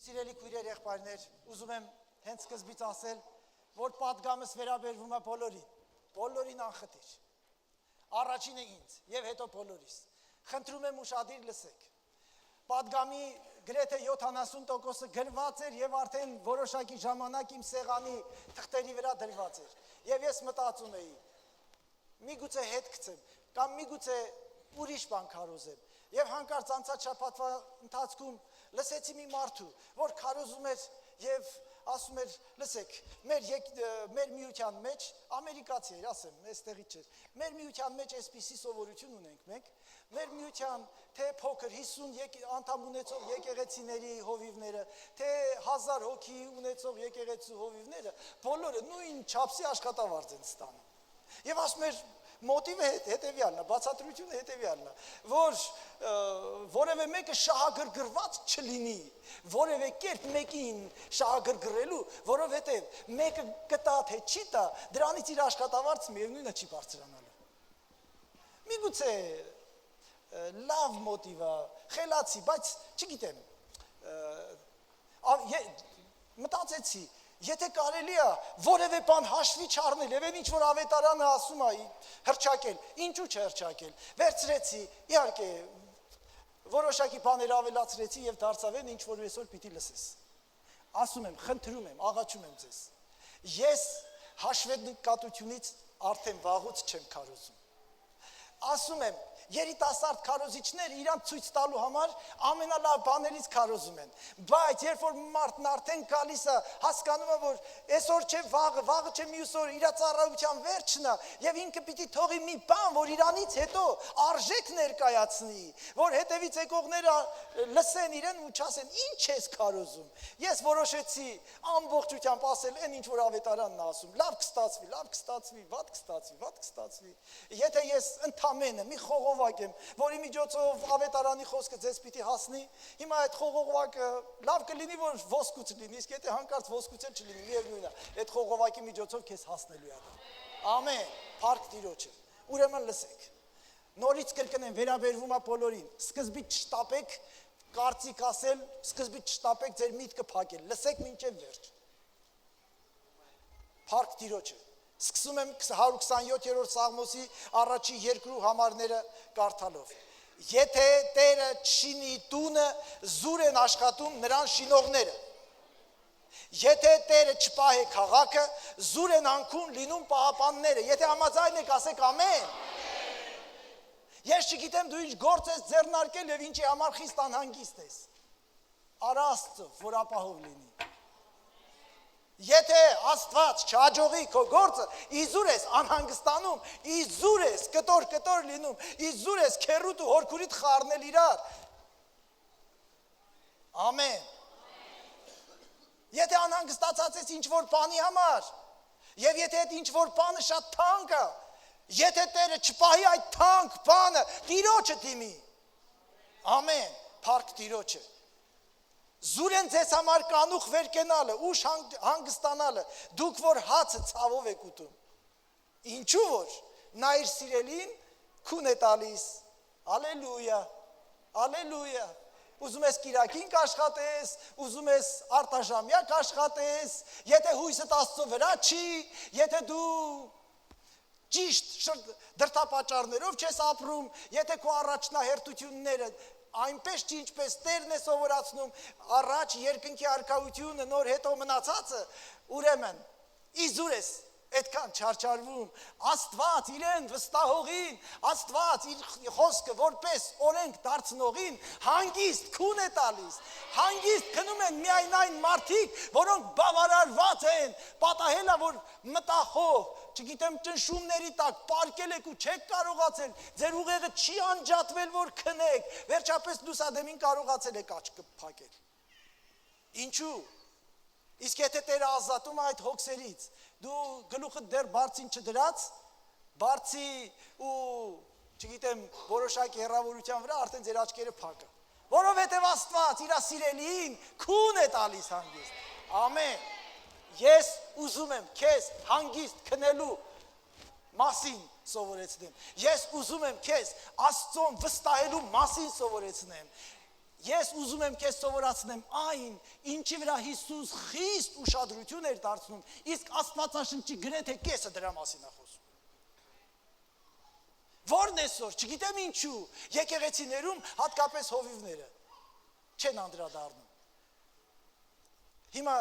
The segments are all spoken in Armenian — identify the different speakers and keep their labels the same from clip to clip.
Speaker 1: Սիրելի քույրեր, եղբայրներ, ուզում եմ հենց սկզբից ասել, որ պատգամս վերաբերվում է բոլորին անխտիր։ Առաջինը ինձ եւ հետո բոլորիս։ Խնդրում եմ ուշադիր լսեք։ Պատգամի գրեթե 70%-ը գրված էր եւ արդեն որոշակի ժամանակ իմ սեղանի թղթերի վրա դրված էր։ Եվ ես մտածում էի, միգուցե հետ գցեմ, կամ միգուցե ուրիշ բան քարոզեմ։ Եվ հանկարծ անցած շաբաթվա ընթացքում լսեցի մի մարդու, որ քարոզում էր եւ ասում էր, լսեք, մեր միության մեջ, ամերիկացի էր, ասեմ, այստեղից չէր, մեր միության մեջ այսպիսի սովորություն ունենք մենք, մեր միության թե փոքր 50 անդամ ունեցող եկեղեցիների հովիվները, թե 1000 հոգի ունեցող եկեղեցու հովիվները, բոլորը նույն չափսի աշխատավարձ են ստանում։ Եվ ասում էր, մոտիվը հետևյալն է, բացատրությունը հետևյալն է, որ որևէ մեկը շահագրգռված չլինի, որևէ կերպ մեկին շահագրգռելու, որովհետև մեկը կտա թե չի տա, դրանից իր աշխատավարձը միևնույնը չի բարձրանալու։ Միգուցե լավ մոտիվը, խելացի, բայց չգիտեմ, մտածեցի, եթե կարելի է որևէ բան հաշվի չառնել, եւ ինչ որ ավետարանը ասում է հրճակել, ինչու չհրճակել, վերցրեցի, իհարկե որոշակի բաներ ավելացրեցի եւ դարձավ այն ինչ որ այսօր պիտի լսես։ Ասում եմ, խնդրում եմ, աղաչում եմ ձեզ։ Ես հաշվետվությունից արդեն վաղուց չեմ քարոզում։ Ասում եմ, երիտասարդ քարոզիչները իրանց ցույց տալու համար ամենալավ բաներից քարոզում են, բայց երբ որ մարդն արդեն գալիս է, հասկանում է, որ այսօր չէ վաղը, վաղը չէ մյուս օր, իր ծառայության վերջն է, եւ ինքը պիտի թողի մի բան, որ իրանից հետո արժեք ներկայացնի, որ հետևից եկողները լսեն իրեն ու չասեն, ինչ ես քարոզում։ Ես որոշեցի ամբողջությամբ ասել այն ինչ որ ավետարանն է ասում, լավ կստացվի, լավ կստացվի, վատ կստացվի, վատ կստացվի։ Եթե ես ընդամենը մի խողովակ եմ, որի միջոցով ավետարանի խոսքը ձեզ պիտի հասնի, հիմա այդ խողովակը լավ կլինի, որ ոսկուց լինի, իսկ եթե հանկարծ ոսկուց էլ չլինի, միևնույն է, այդ խողովակի միջոցով քեզ հասնելու է դա։ Ամեն, փառք Տիրոջը։ Ուրեմն լսեք։ Նորից կրկնեմ, վերաբերվում է բոլորին։ Սկզբից չշտապեք կարծիք ասել, սկզբից չշտապեք ձեր միտքը փակել։ Լսեք մինչև վերջ։ Փառք Տիրոջը։ Սկսում եմ 127-րդ Սաղմոսի առաջի երկու համարները կարդալով։ Եթե Տերը չշինի տունը, զուր են աշխատում նրան շինողները։ Եթե Տերը չպահե քաղաքը, զուր են անքուն լինում պահապանները։ Եթե համաձայն եք, ասեք ամեն։ Ես չգիտեմ դու ինչ գործ ես ձեռնարկել եւ ինչի համար խիստ անհանգիստ ես։ Արա Աստծո, որ ապահով լինի։ Եթե Աստված չհաջողի քո գործը, իզուր ես անհանգստանում, իզուր ես կտոր լինում, իզուր ես քերուտ ու հորքուրիդ խառնել իրար։ Ամեն։ Եթե անհանգստացած ես ինչ որ բանի համար, եւ եթե այդ ինչ որ բանը շատ թանկ է, եթե Տերը չպահի այդ թանկ բանը, Տիրոջը դիմի։ Ամեն, փառք Տիրոջը։ Զուր են ձեզ համար կանուխ վեր կենալը, ուշ հանգստանալը, դուք որ հացը ցավով եք ուտում։ Ինչու որ նա իր սիրելին քուն է տալիս։ Ալելույա, ալելույա։ Ուզում ես կիրակին կաշխատես, ուզում ես արտաժամյա կաշխատես, եթե հույսդ Աստծո վրա չի, եթե դու ճիշտ դրդապատճառներով չես ապրում, եթե քո առաջնահերթությունները այնպես չի ինչպես Տերն է սովորացնում, առաջ երկնքի արքայությունը, նոր հետո մնացածը, ուրեմն իզուր ես այդքան չարչարվում, Աստված իրեն վստահողին, Աստված իր խոսքը որպես օրենք դարձնողին հանգիստ քուն է տալիս, հանգիստ քնում են միայն այն մարդիկ, որոնք բավարարված են, պատահել է որ մտախոհ, չգիտեմ ճնշումների տակ պարկել եք ու չեք կարողացել, ձեր ուղեղը չի անջատվել որ քնեք, վերջապես լուսադեմին կարողացել եք աչքը փակել։ Ինչու՞։ Իսկ եթե Տերը ազատում է այդ հոգսերից, դու գլուխը դեռ բարձին չդրած, բարձի ու չգիտեմ որոշակի հեռավորության վրա արդեն ձեր աչքերը փակը։ Որովհետև Աստված իր սիրելիին քուն է տալիս հանգիստ։ Ամեն։ Ես ուզում եմ քեզ հանգիստ քնելու մասին սովորեցնեմ։ Ես ուզում եմ քեզ Աստծուն վստահելու մասին սովորեցնեմ։ Ես ուզում եմ քեզ սովորացնեմ այն, ինչի վրա Հիսուս խիստ ուշադրություն էր դարձնում, իսկ Աստվածաշնչի գրեթե կեսը դրա մասին է խոսում։ Որն էսօր, չգիտեմ ինչու, եկեղեցիներում հատկապես հովիվները չեն անդրադառնում։ Հիմա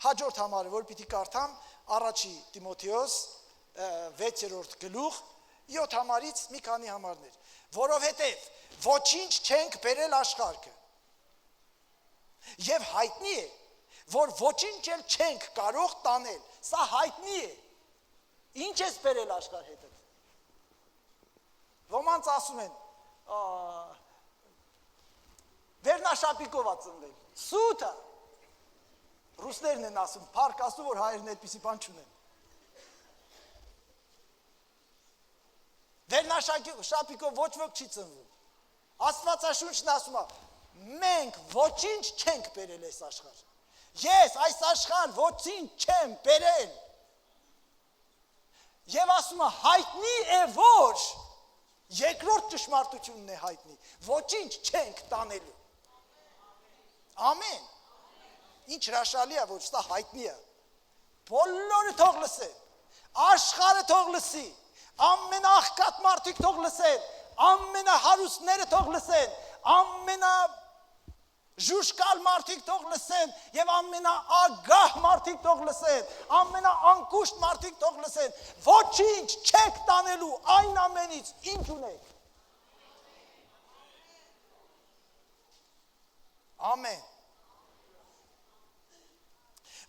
Speaker 1: հաջորդ համարը, որ պիտի կարդամ, առաջի Տիմոթեոս 6-րդ գլուխ 7 համարից մի քանի համարներ, որովհետև ոչինչ չենք բերել աշխարհը։ Եվ հայտնի է, որ ոչինչ էլ չենք կարող տանել։ Սա հայտնի է։ Ինչ ես բերել աշխարհ հետդ։ Ոմանց ասում են, վերնաշապիկով ա ծնվել։ Սուտը։ Ռուսներն են ասում, փառք Աստծո, որ հայերն այդպիսի բան չունեն։ Վերնաշապիկով ոչ ոք չի ծնվում։ Աստվածաշունչն ասում է, մենք ոչինչ չենք բերել այս աշխարհ։ Ես այս աշխարհ ոչինչ չեմ բերել։ Եվ ասում է, հայտնի է որ երկրորդ ճշմարտությունն է հայտնի, ոչինչ չենք տանելու։ Ամեն։ Ինչ հրաշալի է, որ սա հայտնի է։ Բոլորը թող լսեն, աշխարհը թող լսի, ամենաաղքատ մարդիկ թող լսեն, ամենահարուստները թող լսեն, ամենաժուշկալ մարդիկ թող լսեն եւ ամենաագահ մարդիկ թող լսեն, ամենաանկուշտ մարդիկ թող լսեն, ոչինչ չեք տանելու այն ամենից, ինչ ունեք։ Ամեն։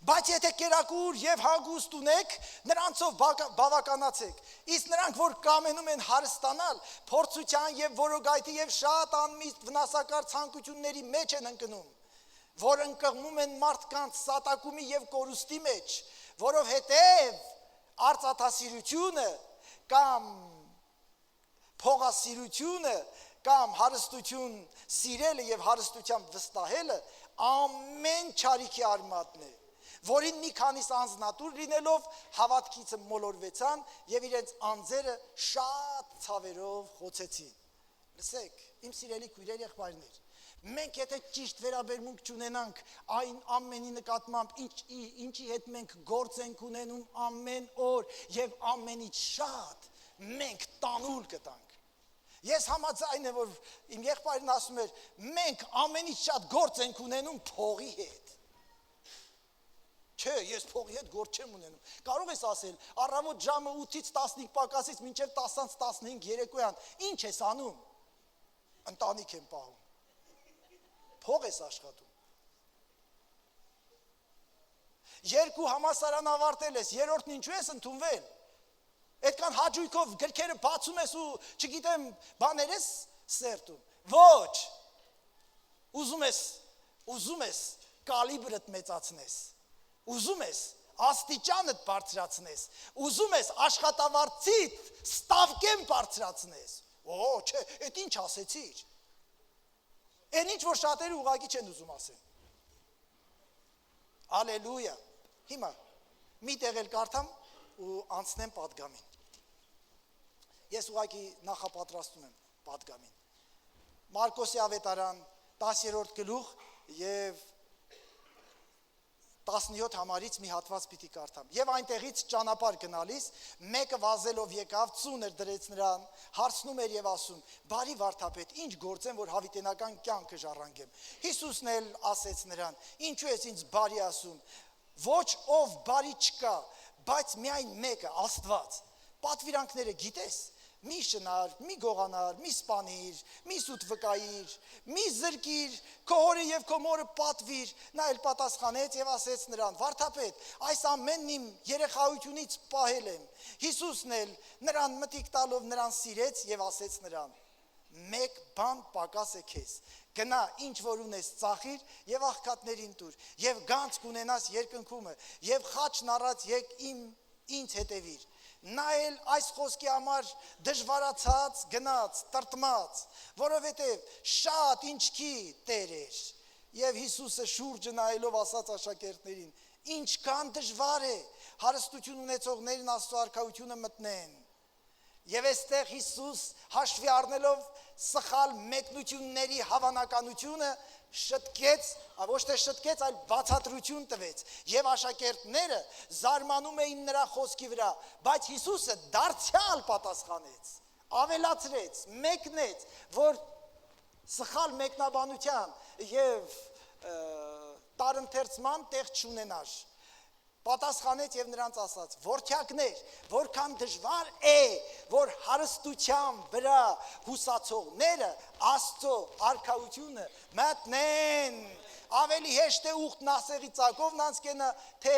Speaker 1: Բայց եթե կերակուր եւ հագուստ ունեք, նրանցով բավականացեք։ Իսկ նրանք, որ կամենում են հարստանալ, փորձության եւ որոգայթի եւ շատ անմիստ վնասակար ցանկությունների մեջ են ընկնում, որ ընկղմում են մարդկանց սատակումի եւ կորուստի մեջ, որովհետեւ արծաթասիրությունը կամ փողասիրությունը կամ հարստություն սիրելը եւ հարստությամբ վստահելը ամեն չարիքի արմատն է, որին մի քանիս անձնատուր լինելով հավատքից մոլորվեցան եւ իրենց անձերը շատ ցավերով խոցեցին։ Լսեք, իմ սիրելի քույրեր, եղբայրներ, մենք եթե ճիշտ վերաբերմունք չունենանք այն ամենի նկատմամբ, ինչի հետ մենք գործ ենք ունենում ամեն օր եւ ամենից շատ, մենք տանուլ կտանք։ Ես համաձայն եմ, որ իմ եղբայրն ասում էր, մենք ամենից շատ գործ ենք ունենում փողի հետ։ Չէ, ես փողի հետ գործ չեմ ունենում։ Կարող ես ասել, առավոտ ժամը 8-ից 15 պակասից մինչև 10-ից 15 երեկոյան, ինչ ես անում։ Ընտանիք եմ պահում։ Փող ես աշխատում։ 2 համալսարան ավարտել ես, 3-րդն ինչու ես ընդունվել։ Այդքան հաճույքով գրքերը բացում ես ու չգիտեմ բաներ ես սերտում։ Ոչ։ Ուզում ես կալիբրդ մեծացնես։ Ուզում ես աստիճանդ բարձրացնես, ուզում ես աշխատավարձիդ ստավկեն բարձրացնես։ Չէ, այդ ինչ ասեցիր։ Այն ինչ որ շատերը ուղղակի չեն ուզում ասեն։ Ալելույա։ Հիմա մի տեղ էլ կարդամ ու անցնեմ պատգամին։ Ես ուղղակի նախապատրաստում եմ պատգամին։ Մարկոսի ավետարան 10-րդ գլուխ եւ 17 համարից մի հատված պիտի կարդամ։ Եվ այնտեղից ճանապարհ գնալիս մեկը վազելով եկավ, ծուներ դրեց նրան, հարցնում էր եւ ասում. «Բարի վարդապետ, ինչ գործեմ, որ հավիտենական կյանքը ժառանգեմ»։ Հիսուսն էլ ասեց նրան. «Ինչու ես ինձ բարի ասում։ Ոչ ով բարի չկա, բայց միայն մեկը, Աստված։ Պատվիրանքները գիտես։ Մի շնար, մի գողանար, մի սպանիր, մի սուտ վկայիր, մի զրկիր, քո հորը եւ քո մորը պատվիր»։ Նա էլ պատասխանեց եւ ասեց նրան. «Վարդապետ, այս ամենն իմ երեխայությունից պահել եմ»։ Հիսուսն էլ նրան մտիկ տալով նրան սիրեց եւ ասեց նրան. «Մեկ բան պակաս է քեզ. գնա ինչ որ ունես ծախիր եւ աղքատներին տուր եւ գանձ կունենաս երկնքումը եւ խաչն առած եկ ինձ հետևիր»։ Նա էլ այս խոսքի համար դժվարացած գնաց, տրտմած, որովհետև շատ ինչքի տեր էր։ Եվ Հիսուսը շուրջը նայելով ասաց աշակերտներին. «Ինչքան դժվար է հարստություն ունեցողներին Աստծո արքայությունը մտնեն»։ Եվ այստեղ Հիսուս հաշվի առնելով սխալ մեկնությունների հավանականությունը շտկեց, ոչ թե շտկեց, այլ բացատրություն տվեց։ Եվ աշակերտները զարմանում էին նրա խոսքի վրա, բայց Հիսուսը դարձյալ պատասխանեց, ավելացրեց, մեկնեց, որ սխալ մեկնաբանության եւ տարընթերցման տեղ չունենար։ Պատասխանեց եւ նրանց ասաց. «Որդյակներ, որքան դժվար է, որ հարստության վրա հուսացողները Աստծո արքայությունը մատնեն»։ Ավելի հեշտ է ուխտն ասեղի ծակով նանցկենա, թե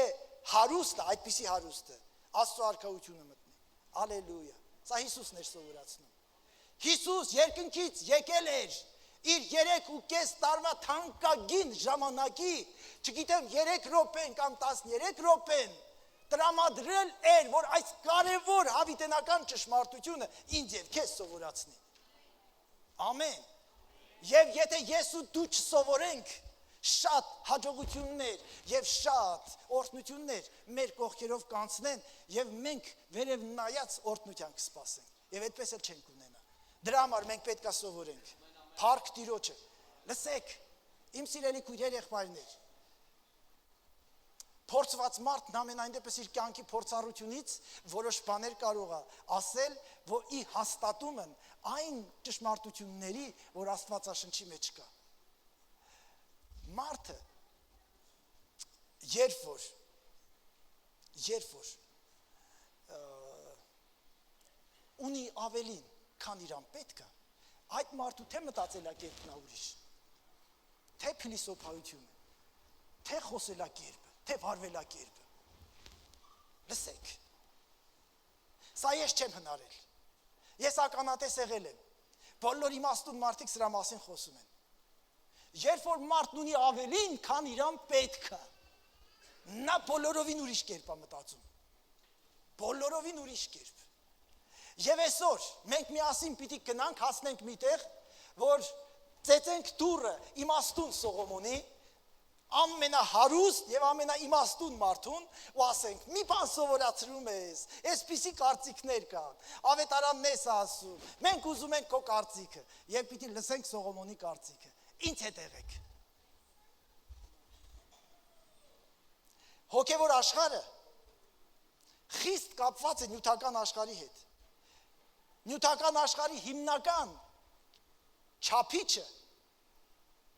Speaker 1: հարուստը, այդպիսի հարուստը Աստծո արքայությունը մտնի։ Ալելույա։ Սա Հիսուսն էր սովորացնում։ Հիսուս երկնքից եկել էր իր 3.5 տարվա թանկագին ժամանակի, չգիտեմ 3 րոպեն կամ 13 րոպեն տրամադրել էր, որ այս կարևոր հավիտենական ճշմարտությունը ինձ եւ քեզ սովորացնի։ Ամեն։ Եվ եթե ես ու դու չսովորենք, շատ հաջողություններ եւ շատ օրհնություններ մեր կողքերով կանցնեն եւ մենք վերև նայած օրհնության կսպասենք։ Եվ այդպես էլ չենք ունենա։ Դրա համար մենք պետք է սովորենք։ Փառք Տիրոջը։ Լսեք, իմ սիրելի քույրեր, եղբայրներ, փորձված մարդն ամենայն դեպս իր կյանքի փորձառությունից որոշ բաներ կարող է ասել, որ ի հաստատումն այն ճշմարտությունների, որ Աստվածաշնչի մեջ կա։ Մարդը երբ որ ունի ավելին, քան իրան պետք է, այդ մարդու թե մտածելակերպն է ուրիշ, թե փիլիսոփայությունը, թե խոսելակերպը, թե վարվելակերպը։ Լսեք, սա ես չեմ հնարել, ես ականատես եղել եմ, բոլոր իմաստուն մարդիկ սրա մասին խոսում են։ Երբ որ մարդն ունի ավելին, քան իրան պետք է, նա բոլորովին ուրիշ կերպ է մտածում, բոլորովին ուրիշ կերպ։ Եվ այսօր մենք միասին պիտի գնանք, հասնենք միտեղ, որ ծեծենք դուռը իմաստուն Սողոմոնի, ամենահարուստ եւ ամենաիմաստուն մարդուն, ու ասենք՝ մի բան սովորացրում ես, այսպիսի կարծիքներ կան, ավետարանն ես ասում, մենք ուզում ենք քո կարծիքը, եւ պիտի լսենք Սողոմոնի կարծիքը։ Ինչ հետ եղեք։ Հոգևոր աշխարհը խիստ կապված է նյութական աշխարհի հետ։ Նյութական աշխարհի հիմնական չափիչը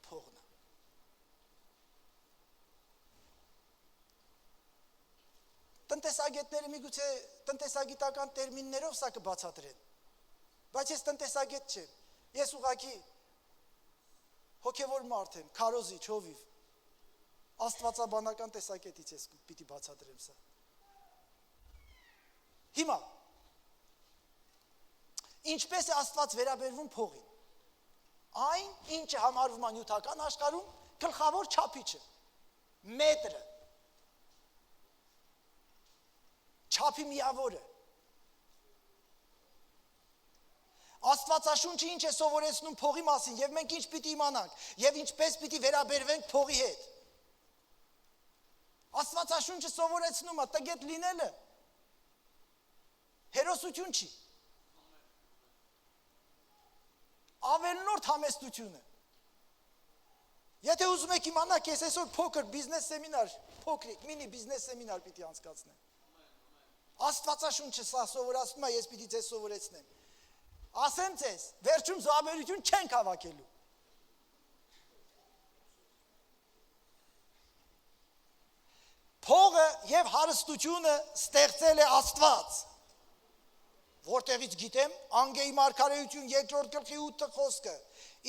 Speaker 1: փողն է։ Տնտեսագետները միգուցե տնտեսագիտական տերմիններով սա կբացատրեն, բայց ես տնտեսագետ չեմ, ես ուղղակի հոգևոր մարդ եմ, քարոզիչ, հովիվ, աստվածաբանական տեսակետից ես պիտի բացատրեմ սա։ Հիմա, ինչպես է Աստված վերաբերվում փողին։ Այն, ինչը համարվում է նյութական աշխարհում, գլխավոր չափիչը, մետրը, չափի միավորը։ Աստվածաշունչը ինչ է սովորեցնում փողի մասին, եւ մենք ինչ պիտի իմանանք, եւ ինչպես պիտի վերաբերվենք փողի հետ։ Աստվածաշունչը սովորեցնում է տգետ լինելը հերոսություն չի։ Ավելնորդ համեստությունը։ Եթե ուզում եք իմանալ, ես այսօր փոքր բիզնես սեմինար, փոքրիկ մինի բիզնես սեմինար պիտի անցկացնեմ։ Աստվածաշունչը սա սովորացնում է, ես պիտի ձեզ սովորեցնեմ։ Ասեմ ձեզ, վերջում զոհաբերություն չենք հավաքելու։ Փողը եւ հարստությունը ստեղծել է Աստված։ Որտեղից գիտեմ, Անգեի մարգարեություն 2-րդ գլխի 8 խոսքը։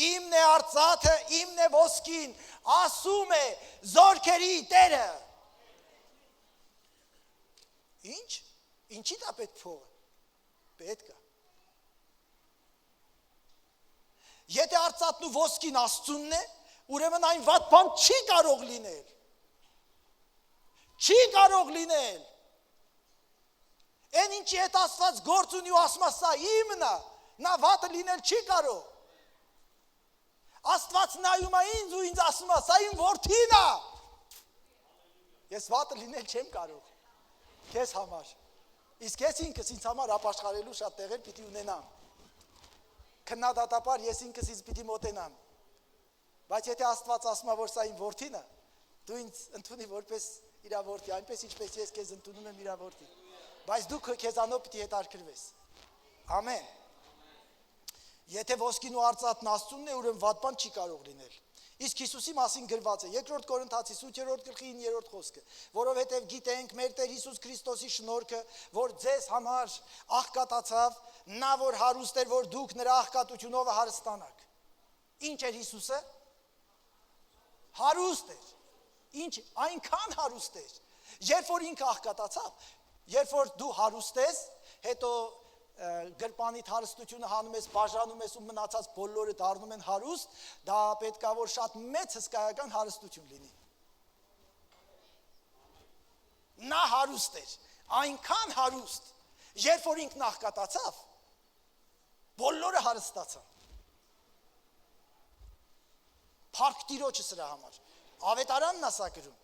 Speaker 1: Իմն է արծաթը, իմն է ոսկին, ասում է զորքերի Տերը։ Ինչ? Ինչի՞ դա պետք փողը։ Պետք է։ Եթե արծաթն ու ոսկին Աստծունն է, ուրեմն այն վատ բան չի կարող լինել։ Չի կարող լինել։ Այն ինչի հետ Աստված գործ ունի ու ասում է սա իմն է, նա վատը լինել չի կարող։ Աստված նայում է ինձ ու ինձ ասում է սա իմ որդին է։ Ես վատը լինել չեմ կարող։ Քեզ համար։ Իսկ ես ինքս ինձ համար ապաշխարելու շատ տեղեր պիտի ունենամ։ Քննադատաբար ես ինքս ինձ պիտի մոտենամ։ Բայց եթե Աստված ասում է, որ սա իմ որդին է, դու ինձ ընդունի որպես իր որդի, այնպես ինչպես ես քեզ ընդունում եմ իր որդի։ Բայց դու քեզանով պիտի հետարքրվես։ Ամեն։ Եթե ոսկին ու արծաթն Աստծունն է, ուրեմն վատ բան չի կարող լինել։ Իսկ Հիսուսի մասին գրված է 2 Կորինթացիս 8-9 խոսքը, որովհետև գիտենք մեր Տեր Հիսուս Քրիստոսի շնորհքը, որ ձեզ համար աղքատացավ, նա որ հարուստ էր, որ դուք նրա աղքատությունով հարստանաք։ Ինչ էր Հիսուսը։ Հարուստ էր։ Ինչ այնքան հարուստ էր, երբ որ ինքը աղքատացավ, երբ որ դու հարուստ ես, հետո գրպանիդ հարստությունը հանում ես, բաժանում ես ու մնացած բոլորը դառնում են հարուստ, դա պետք է որ շատ մեծ հսկայական հարստություն լինի։ Նա հարուստ էր, այնքան հարուստ, երբ որ ինքն աղքատացավ, բոլորը հարստացան։ Փառք Տիրոջը սրա համար։ Ավետարանն ասա գրում։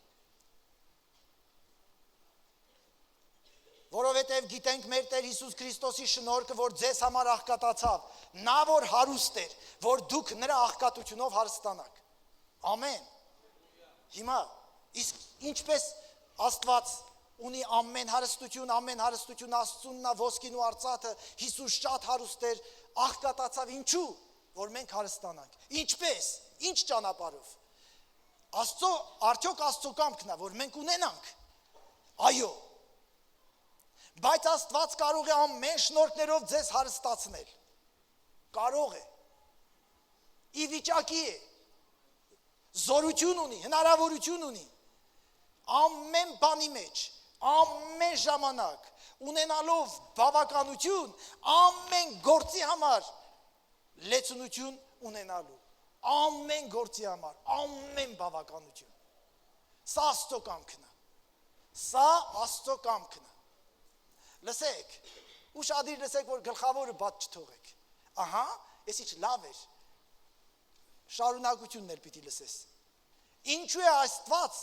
Speaker 1: Որովհետև գիտենք մեր Տեր Հիսուս Քրիստոսի շնորհքը, որ ձեզ համար աղքատացավ, նա որ հարուստ էր, որ դուք նրա աղքատությունով հարստանաք։ Ամեն։ Հիմա իսկ ինչպես Աստված ունի ամեն հարստություն Աստծունն է, ոսկին ու արծաթը, Հիսուս շատ հարուստ էր, աղքատացավ ինչու, որ մենք հարստանանք։ Ինչպես, ինչ ճանապարհով։ Աստծո արդյոք Աստծո կամքն է, որ մենք ունենանք։ Այո։ Բայց Աստված կարող է ամեն շնորհքներով ձեզ հարստացնել։ Կարող է։ Ի վիճակի է։ Զորություն ունի, հնարավորություն ունի։ Ամեն բանի մեջ, ամեն ժամանակ, ունենալով բավականություն, ամեն գործի համար լեցունություն ունենալու։ Ամեն գործի համար, ամեն բավականություն։ Սա Աստծո կամքն է։ Սա Աստծո կամքն է։ Լսեք, ուշադիր լսեք, որ գլխավորը բաց չթողեք։ Ահա, ես ինչ լավ էր։ Շարունակությունն էլ պիտի լսես։ Ինչու է Աստված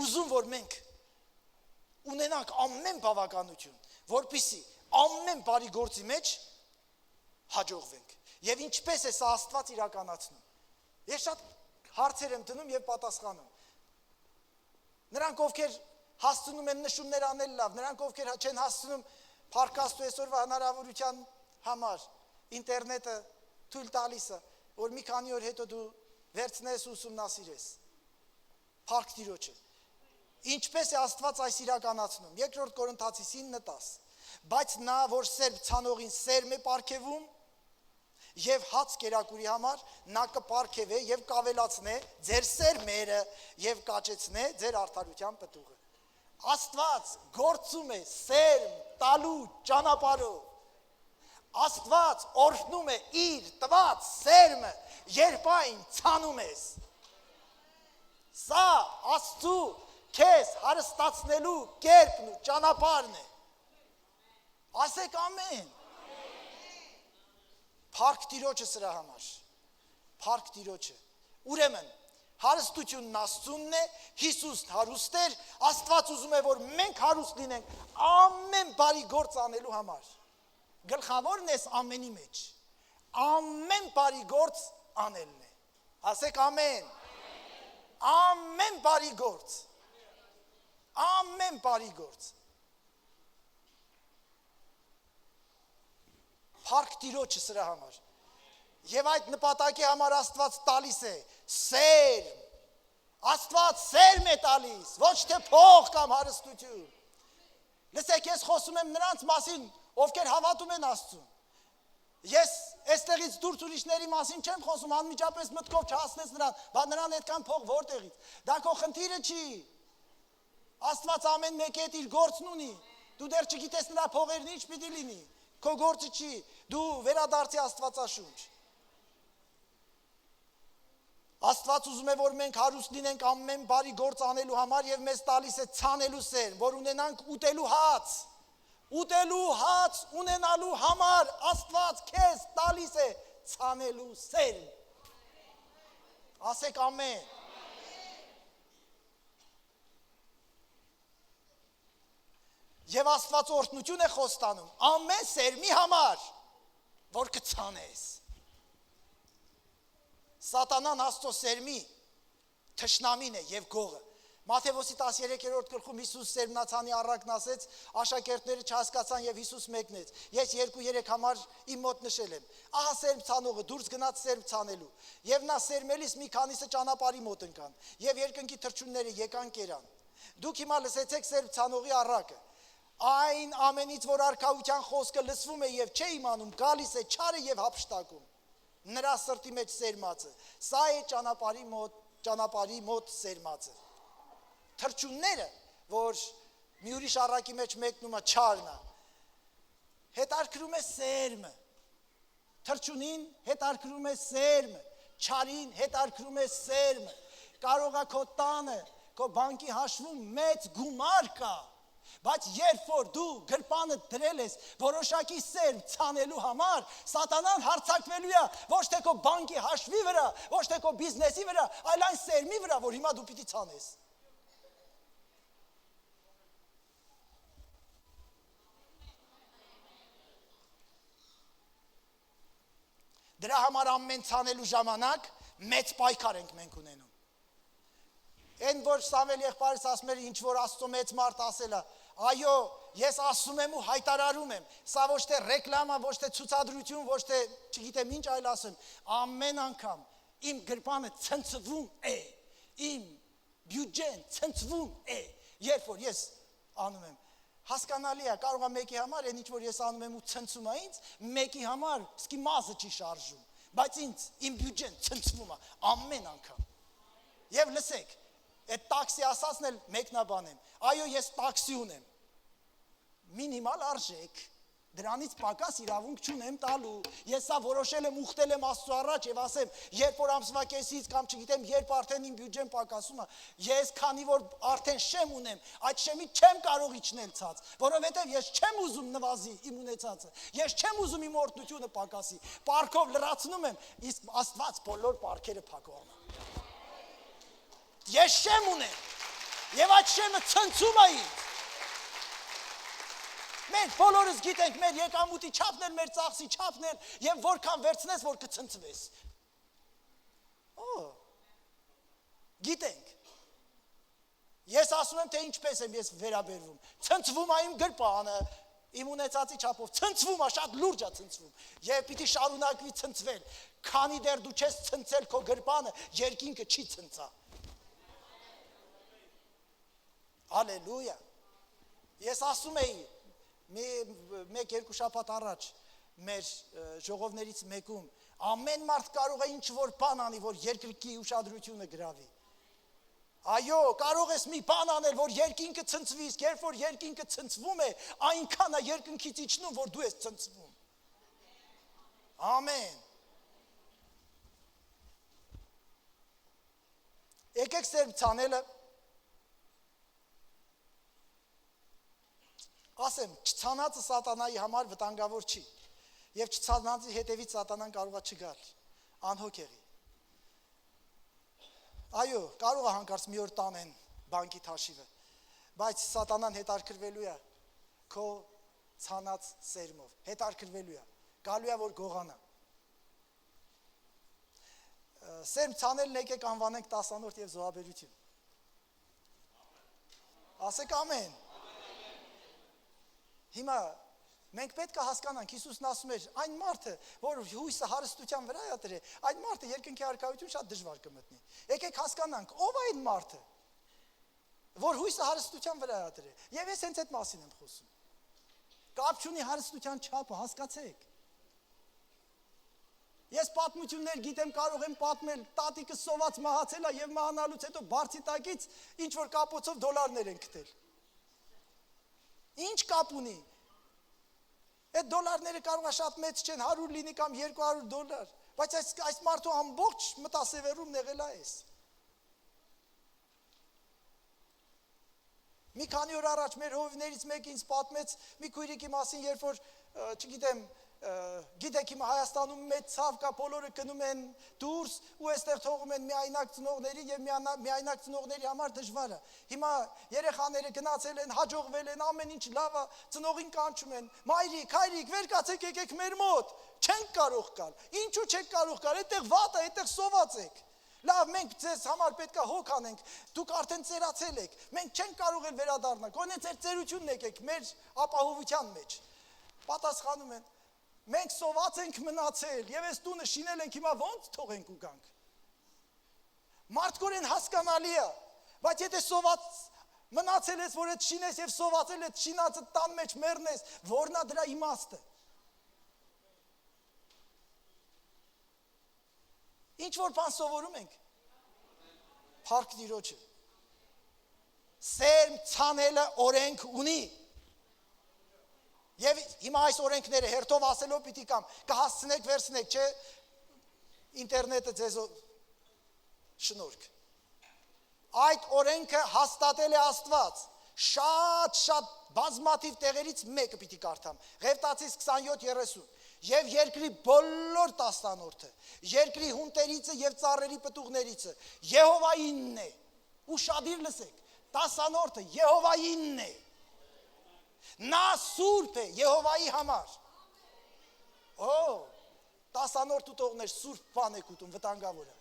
Speaker 1: ուզում, որ մենք ունենանք ամեն բավականություն, որպեսզի ամեն բարի գործի մեջ հաջողվենք։ Եվ ինչպես է սա Աստված իրականացնում։ Ես շատ հարցեր եմ դնում եւ պատասխանում։ Նրանք ովքեր հասցնում են նշումներ անել լավ, նրանք ովքեր չեն հասցնում փառքաստու այսօրվա հնարավորության համար ինտերնետը թույլ տալիս է, որ մի քանի օր հետո դու վերցնես ու ուսումնասիրես։ Փառք Տիրոջը։ Ինչպես է Աստված այս իրականացնում։ 2 Կորինթացիս 9:10 Բայց նա, որ սերմ ցանողին սերմ է պարգևում եւ հաց կերակուրի համար, նա կպարգևե եւ կավելացնե ձեր սերմերը եւ կաճեցնե ձեր արդարության պտուղը։ Աստված գործում է սերմ տալու ճանապարհով։ Աստված օրհնում է իր տված սերմը, երբ այն ցանում ես։ Սա Աստծո քեզ հարստացնելու կերպն ու ճանապարհն է։ Ասեք ամեն։ Փառք Տիրոջը սրա համար։ Փառք Տիրոջը։ Ուրեմն հարստությունն Աստծունն է, Հիսուսն հարուստ էր, Աստված ուզում է, որ մենք հարուստ լինենք ամեն բարի գործ անելու համար։ Գլխավորն էս ամենի մեջ։ Ամեն բարի գործ անելն է։ Ասեք ամեն։ Ամեն բարի գործ։ Ամեն բարի գործ։ Փառք Տիրոջը սրա համար։ Եվ այդ նպատակի համար Աստված տալիս է սերմ։ Աստված սերմ է տալիս, ոչ թե փող կամ հարստություն։ Լսեք, ես խոսում եմ նրանց մասին, ովքեր հավատում են Աստծուն։ Ես այստեղից դուրս ուրիշների մասին չեմ խոսում, անմիջապես մտքով չհասնես նրան, բա նրան այդքան փող որտեղից։ Դա քո խնդիրը չի։ Աստված ամեն մեկի հետ իր գործն ունի։ Դու դեռ չգիտես նրա փողերն ինչ պիտի լինի։ Քո գործը չի, դու վերադարձի Աստվածաշունչ։ Աստված ուզում է, որ մենք հարուստ լինենք ամեն բարի գործ անելու համար եւ մեզ տալիս է ցանելու սերմ, որ ունենանք ուտելու հաց։ Ուտելու հաց ունենալու համար Աստված քեզ տալիս է ցանելու սերմ։ Ասեք ամեն։ Եվ Աստված օրհնություն է խոստանում ամեն սերմի համար, որ կցանես։ Սատանան Աստծո սերմի թշնամին է եւ գողը։ Մատթեոս 13-րդ գլխում Հիսուս սերմնացանի առակն ասեց, աշակերտները չհասկացան եւ Հիսուս մեկնեց։ Ես 2-3 համար իմ մոտ նշել եմ։ Ահա սերմ ցանողը դուրս գնաց սերմ ցանելու։ Եվ նա սերմելիս մի քանիսը ճանապարհի մոտ ընկան։ Եվ երկնքի թռչունները եկան կերան։ Դուք հիմա լսեցեք սերմ ցանողի առակը։ Այն ամենից, որ արքայության խոսքը լսվում է եւ չէ իմանում, գալիս է չարը եւ հափշտակում։ Նրա սրտի մեջ սերմացը։ Սա է ճանապարհի մոտ սերմացը։ Թռչունները, որ մի ուրիշ առակի մեջ մեկնում է չարն է, հետարքրում է սերմը, թռչունին հետարքրում է սերմը, չարին հետարքրում է սերմը, կարող է քո տանը, քո բանկի հաշվում մեծ գումար կա, բայց երբ որ դու գրպանը դրել ես որոշակի սերմ ցանելու համար, սատանան հարձակվելու է ոչ թե քո բանկի հաշվի վրա, ոչ թե քո բիզնեսի վրա, այլ այն սերմի վրա, որ հիմա դու պիտի ցանես։ Դրա համար ամեն ցանելու ժամանակ մեծ պայքար ենք մենք ունենում։ Այն որ Սամվել եղբայրս ասում էր ինչ որ Աստծո մեծ մարդ ասել է, այո, ես ասում եմ ու հայտարարում եմ, սա ոչ թե ռեկլամ է, ոչ թե ցուցադրություն, ոչ թե չգիտեմ ինչ այլ ասեմ, ամեն անգամ իմ գրպանը ցնցվում է, իմ բյուջեն ցնցվում է, երբ որ ես անում եմ։ Հասկանալի է, կարող է մեկի համար այն ինչ որ ես անում եմ ու ցնցում է ինձ, մեկի համար սկի մազը չի շարժում, բայց ինձ իմ բյուջեն ցնցվում է ամեն անգամ։ Եվ լսեք, այդ տաքսի ասածն էլ մեկնաբան եմ։ Այո, ես տաքսի ունեմ։ Մինիմալ արժեք, դրանից պակաս իրավունք չունեմ տալու։ Ես սա որոշել եմ, ուխտել եմ Աստծո առաջ եւ ասեմ, երբ որ ամսվա կեսից կամ չգիտեմ, երբ արդեն իմ բյուջեն պակասում է, ես քանի որ արդեն շեմ ունեմ, այդ շեմից չեմ կարող իջնել ցած, որովհետեւ ես չեմ ուզում նվազի իմ ունեցածը։ Ես չեմ ուզում իմ օրհնությունը պակասի։ Պարքով լրացնում եմ, իսկ Աստված բոլոր պարքերը փակողն է։ Ես շեմ ունեմ եւ այդ շեմը ցնցում է ինձ։ Մենք բոլորս գիտենք մեր եկամուտի չափն էլ, մեր ծախսի չափն էլ եւ որքան վերցնես, որ կցնցվես։ Գիտենք։ Ես ասում եմ, թե ինչպես եմ ես վերաբերվում։ Ցնցվում է իմ գրպանը, իմ ունեցածի չափով, ցնցվում է, շատ լուրջ է ցնցվում։ Եվ պիտի շարունակվի ցնցվել։ Քանի դեռ դու չես ցնցել քո գրպանը, երկինքը չի ցնցա։ Հալելույա։ Ես ասում էի մեկ-երկու շաբաթ առաջ մեր ժողովներից մեկում ամեն մարդ կարող է ինչ որ բան անի, որ երկրի ուշադրությունը գրավի։ Այո, կարող ես մի բան անել, որ երկինքը ցնցվի, իսկ երբ որ երկինքը ցնցվում է, այնքան է երկնքից իջնում, որ դու ես ցնցվում։ Ամեն։ Եկեք սերմ ցանելը ասեմ, չցանածը սատանայի համար վտանգավոր չի, և չցանածի հետևից սատանան կարող է չգալ, անհոգ եղի։ Այո, կարող է հանկարծ մի օր տանեն բանկի թաշիվը, բայց սատանան հետարքրվելու է քո ցանած սերմով, հետարքրվելու է, գալու է որ գողանա։ Սերմ ցանելն եկեք անվանենք 10-րդ և զոհաբերություն։ Ասեք ամեն։ Հիմա մենք պետք է հասկանանք, Հիսուսն ասում էր, այն մարդը, որ հույսը հարստության վրա է դրել, այն մարդը երկնքի առաքայություն շատ դժվար կմտնի։ Եկեք հասկանանք, ով է այն մարդը, որ հույսը հարստության վրա է դրել։ Եվ ես հենց այդ մասին եմ խոսում։ Կապ չունի հարստության չափը, հասկացեք։ Ես պատմություններ գիտեմ, կարող եմ պատմել, տատիկը սոված մահացել է եւ մահանալուց հետո բարձի տակից ինչ որ կապոցով դոլարներ են գտել։ Ինչ կապ ունի։ Այդ դոլարները կարող է շատ մեծ չեն, 100 լինի կամ 200 դոլար, բայց այս մարդու ամբողջ մտասևերում եղել է այս։ Մի քանի օր առաջ մեր հովիվներից մեկը ինձ պատմեց մի քույրիկի մասին, երբ որ, չգիտեմ, գիտեք հիմա Հայաստանում մեծ ցավ կա, բոլորը գնում են դուրս ու այստեղ թողում են միայնակ ծնողների եւ միայնակ ծնողների համար դժվար է։ Հիմա երեխաները գնացել են, հաջողվել են, ամեն ինչ լավ է, ծնողին կանչում են. «Մայրիկ, հայրիկ, վեր կացեք, եկեք մեր մոտ»։ Չենք կարող գալ։ Ինչու չեք կարող գալ։ Այդտեղ վատ է, այդտեղ սոված եք։ Լավ, մենք ձեզ համար պետքա հոգ անենք, դուք արդեն ծերացել եք, մենք չենք կարող էլ վերադառնալ, գոնե ձեր ծերությունն եկեք մեր ապահովության մեջ։ Պատասխանում են. մենք սոված ենք մնացել եւ այս տունը շինել ենք, հիմա ո՞նց թողենք ու գանք։ Մարդկորեն հասկանալի է, բայց եթե սոված մնացել ես, որ այդ շինես եւ սովածել այդ շինածը տան մեջ մեռնես, որն է դրա իմաստը։ Ինչ որ բան սովորում ենք։ Փառք Տիրոջը։ Սերմ ցանելը օրենք ունի։ Եվ հիմա այս օրենքները հերթով ասելով պիտի կամ կհասցնեք վերցնեք, չէ, ինտերնետը ձեզ շնորհք։ Այդ օրենքը հաստատել է Աստված։ Շատ բազմաթիվ տեղերից մեկը պիտի կարդամ։ Ղևտացիս 27:30։ Եվ երկրի բոլոր տասնորդը, երկրի հունտերիցը եւ ծառերի պտուղներիցը Եհովայինն է։ Ուշադիր լսեք, տասնորդը Եհովայինն է։ Նա սուրբ է Եհովայի համար։ Օ, տասնորդ ուտողներ սուրբ բան եք ուտում, վտանգավոր է։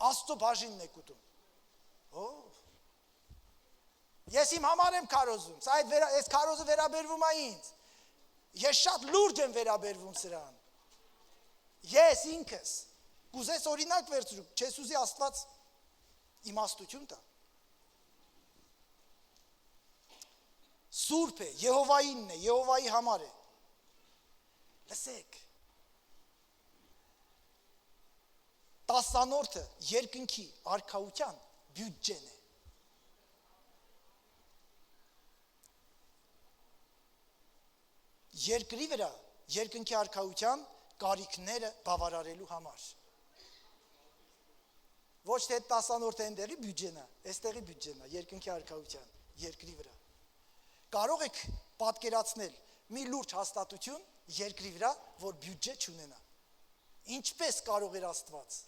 Speaker 1: Աստծո բաժինն եք ուտում։ Օ, ես իմ համար եմ քարոզում, սա այս քարոզը վերաբերվում է ինձ։ Ես շատ լուրջ եմ վերաբերվում սրան։ Ես ինքս կուզես օրինակ վերցրու, չես ուզի Աստված իմաստություն տա։ Սուրբ է, Եհովայինն է, Եհովայի համար է։ Լսեք։ Տասնորդը երկնքի արքայության բյուջեն է։ Երկրի վրա երկնքի արքայության կարիքները բավարարելու համար։ Ոչ թե տասնորդը այնտեղի բյուջեն է, այստեղի բյուջեն է, երկնքի արքայության, երկրի վրա։ Կարող եք պատկերացնել մի լուրջ հաստատություն երկրի վրա, որ բյուջե չունենա։ Ինչպես կարող էր Աստված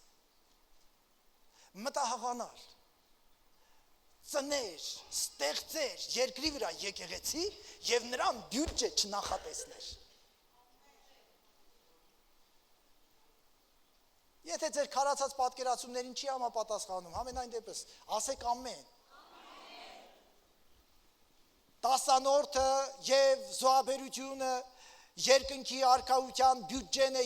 Speaker 1: մտահղանալ, ծներ, ստեղծեր երկրի վրա եկեղեցի եւ նրան բյուջե չնախատեսներ։ Եթե ձեր քարացած պատկերացումներին չի համապատասխանում, ամենայն դեպս ասեք ամեն։ Տասնորդը եւ զոհաբերությունը երկնքի արքայության բյուջեն է,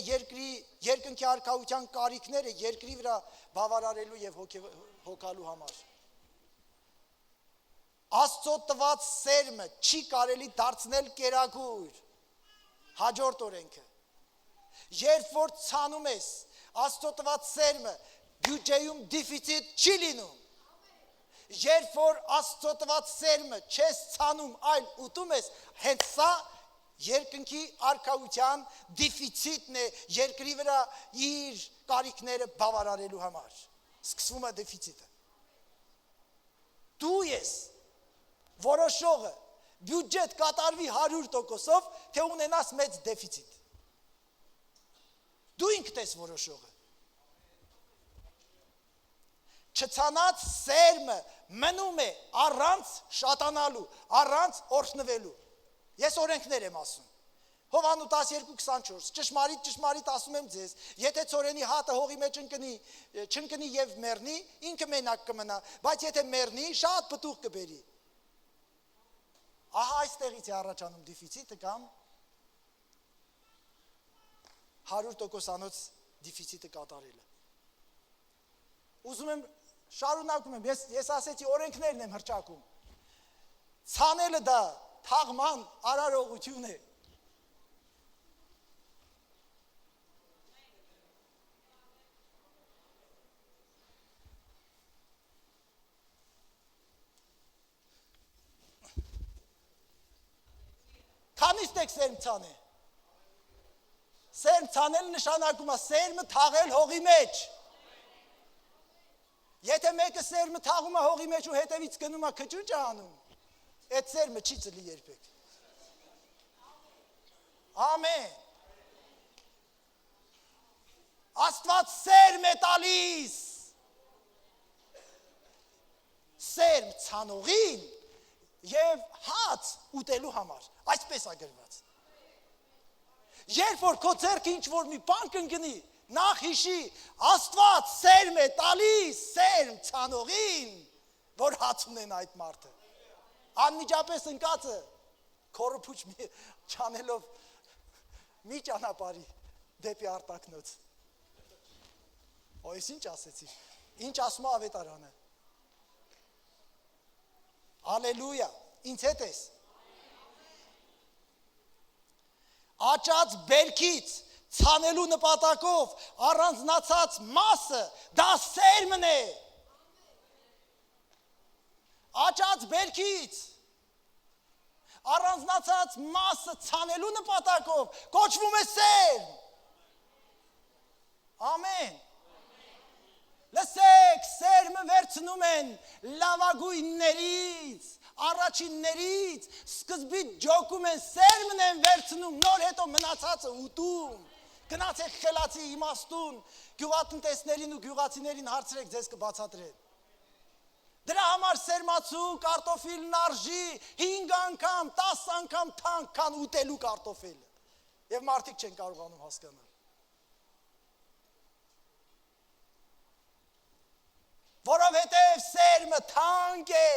Speaker 1: երկնքի արքայության կարիքները երկրի վրա բավարարելու եւ հոգալու համար։ Աստծո տված սերմը չի կարելի դարձնել կերակուր։ Հաջորդ օրենքը։ Երբ որ ցանում ես, Աստծո տված սերմը բյուջեում դեֆիցիտ չի լինում։ Երբ որ Աստծո տված սերմը չես ցանում, այլ ուտում ես, հենց սա երկնքի արքայության դեֆիցիտն է երկրի վրա իր կարիքները բավարարելու համար։ Սկսվում է դեֆիցիտը։ Դու ես որոշողը բյուջետ կատարվի 100%-ով, թե ունենաս մեծ դեֆիցիտ։ Դու ինքդ ես որոշողը։ Չցանած սերմը մնում է առանց շատանալու, առանց օրհնվելու։ Ես օրենքներ եմ ասում։ Հովանու 12:24, ճշմարիտ ասում եմ ձեզ, եթե ծորենի հատը հողի մեջ չընկնի եւ մեռնի, ինքը մենակ կմնա, բայց եթե մեռնի, շատ պտուղ կբերի։ Ահա այստեղից է առաջանում դեֆիցիտը կամ 100%-անոց դեֆիցիտը կատարելը։ Ուզում եմ շարունակում եմ, ես ասեցի օրենքներն եմ հրճակում։ Ցանելը դա թաղման արարողություն է։ Քանիստ եք սերմ ցանել։ Սերմ ցանել նշանակում է սերմը թաղել հողի մեջ։ Եթե մեկը սերմը թաղում է հողի մեջ ու հետևից գնում է քճուճ անում, այդ սերմը չի ծլի երբեք։ Ամեն։ Աստված սերմ է տալիս։ Սերմ ցանողին եւ հաց ուտելու համար։ Այսպես է գրված։ Երբ որ քո ձեռքը ինչ որ մի բան կընկնի, նախ հիշի, Աստված սերմ է տալիս, սերմ ցանողին, որ հաց ունեն այդ մարդը։ Անմիջապես ընկածը քորոփուչ չանելով մի ճանապարհի դեպի արտակնոց։ Այս ինչ ասեցի։ Ինչ ասում է ավետարանը։ Հալելույա, ինձ հետ ես։ Աճած բերքից ցանելու նպատակով առանձնացած մասը դա սերմն է։ Աճած բերքից առանձնացած մասը ցանելու նպատակով կոչվում է սերմ։ Ամեն։ Լսեք, սերմը վերցնում են լավագույններից, առաջիններից, սկզբից ջոկում են, սերմն են վերցնում, նոր հետո մնացածը ուտում։ Գնացեք խելացի իմաստուն, գյուղատնտեսներին ու գյուղացիներին հարցրեք, ձեզ կբացատրեն։ Դրա համար սերմացու կարտոֆիլն արժի 5 անգամ, 10 անգամ թանկ, քան ուտելու կարտոֆիլը։ Եվ մարդիկ չեն կարողանում հասկանալ։ Որովհետև սերմը թանկ է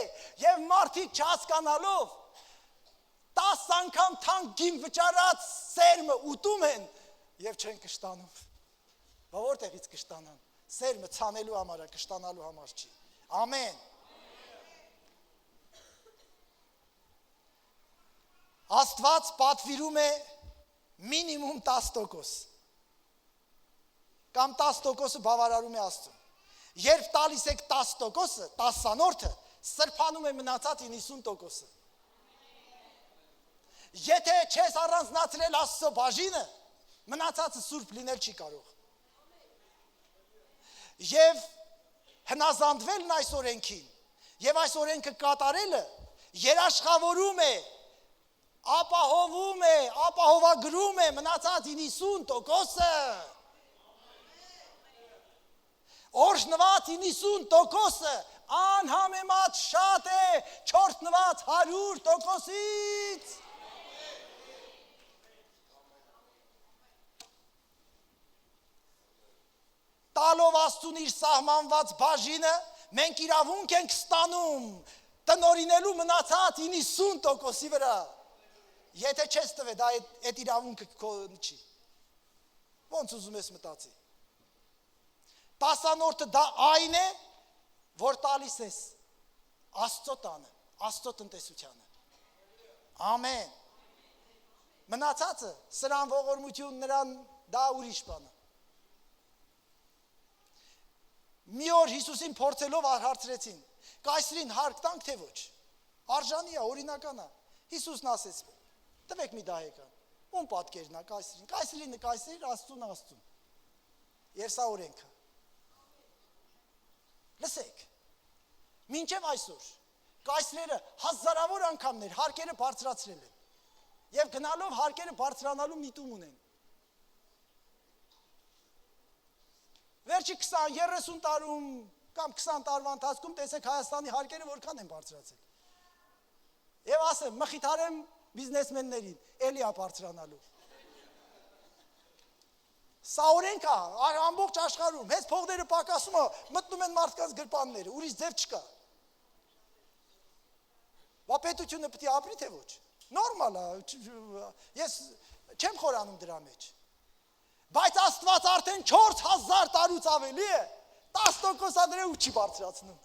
Speaker 1: և մարդիկ չհասկանալով 10 անգամ թանկ գին վճարած սերմը ուտում են և չեն կշտանում։ Բա որտեղից կշտանան։ Սերմը ցանելու համար է, կշտանալու համար չի։ Ամեն։ Աստված պատվիրում է մինիմում 10%։ Կամ 10%-ը բավարարում է Աստծուն։ Երբ տալիս եք 10%-ը, 10-անորդը, սրբանում է մնացած 90%-ը։ Եթե չես առանձնացրել Աստծո բաժինը, մնացածը սուրբ լինել չի կարող։ Եվ հնազանդվելն այս օրենքին, եւ այս օրենքը կատարելը երաշխավորում է, ապահովում է, ապահովագրում է մնացած 90%-ը։ Օրհնված 90%-ը անհամեմատ շատ է չորհնված 100%-ից։ Տալով Աստծուն իր սահմանված բաժինը, մենք իրավունք ենք ստանում տնօրինելու մնացած 90%-ի վրա։ Եթե չես տվե, դա այդ իրավունքը քո չի։ Ոնց ուզում ես մտածի։ 10-անորդը դա այն է, որ տալիս ես Աստծո տանը, Աստծո տնտեսությանը։ Ամեն։ Մնացածը սրան ողորմություն, նրան դա ուրիշ բան է։ Մի օր Հիսուսին փորձելով հարցրեցին. «Կայսրին հարկ տանք թե ոչ»։ Արժանի է, օրինական է։ Հիսուսն ասեց. «Տվեք մի դահեկան»։ Ում պատկերն է կայսրին։ Կայսրինը կայսր, Աստծուն Աստծուն։ Եվ սա օրենքը։ Լսեք, մինչև այսօր կայսրերը հազարավոր անգամներ հարկերը բարձրացրել են և գնալով հարկերը բարձրանալու միտում ունեն։ Վերջի 20-30 տարում կամ 20 տարվա ընթացքում տեսեք Հայաստանի հարկերը որքան են բարձրացել։ Եվ ասեմ, մխիթարեմ բիզնեսմեններին, էլի է բարձրանալու։ Սա օրենք է, ամբողջ աշխարհում, հենց փողները պակասում է, մտնում են մարդկանց գրպանները, ուրիշ ձև չկա։ Բա պետությունը պետք է ապրի թե ոչ։ Նորմալ է, ես չեմ խորանում դրա մեջ։ Բայց Աստված արդեն 4000 տարուց ավելի է, 10% ադրե ու չի բարձրացնում։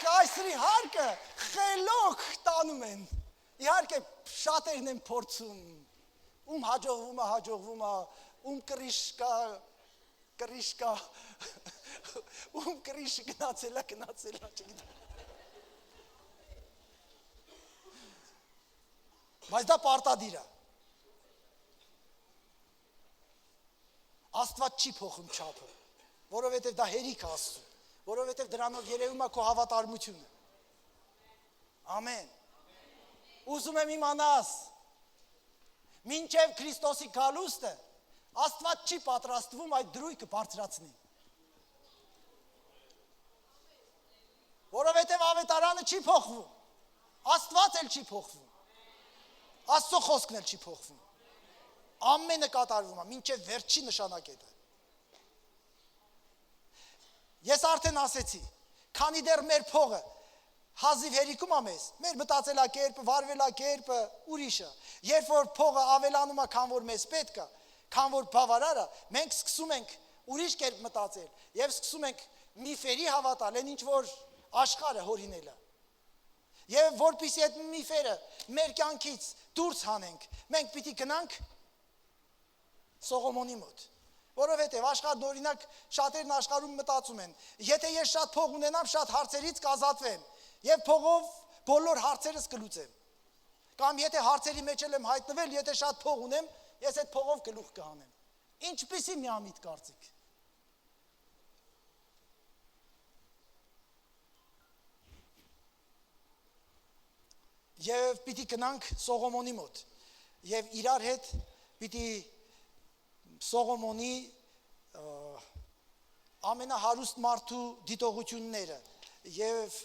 Speaker 1: Կայսրի հարկը խելոք տանում են։ Իհարկե շատերն են փորձում, ում հաջողվում է, ում կրիշ կա, ում կրիշը գնացել է, չգիտեմ։ Բայց դա պարտադիր է։ Աստված չի փոխում չափը։ որովհետև դա հերիք է Աստծո, որովհետև դրանով երևում է քո հավատարմությունը։ Ամեն։ Ուզում եմ իմանաս, մինչև Քրիստոսի գալուստը Աստված չի պատրաստվում այդ դրույքը բարձրացնի։ Որովհետև ավետարանը չի փոխվում, Աստված էլ չի փոխվում, Աստծո խոսքն էլ չի փոխվում, ամենը կատարվում է, մինչև վերջի նշանակետը։ Ես արդեն ասեցի, քանի դեռ մեր փողը հազիվ հերիքում է մեզ, մեր մտածելակերպը, վարվելակերպը ուրիշ է, երբ որ փողը ավելանում է, քան որ մեզ պետք է, քան որ բավարար է, մենք սկսում ենք ուրիշ կերպ մտածել եւ սկսում ենք միֆերի հավատալ, այն ինչ որ աշխարհը հորինելը։ Եվ որպեսզի այդ միֆերը մեր կյանքից դուրս հանենք, մենք պիտի գնանք Սողոմոնի մոտ, որովհետև աշխարհն օրինակ շատերն աշխարհում մտածում են, եթե ես շատ փող ունենամ, շատ հարցերից կազատվեմ եւ փողով բոլոր հարցերս կլուծեմ։ Կամ եթե հարցերի մեջ եմ հայտնվել, եթե շատ փող ունեմ, ես այդ փողով գլուխ կհանեմ։ Ինչպիսի միամիտ կարծիք։ Եվ պիտի գնանք Սողոմոնի մոտ եւ իրար հետ պիտի Սողոմոնի ամենահարուստ մարդու դիտողությունները եւ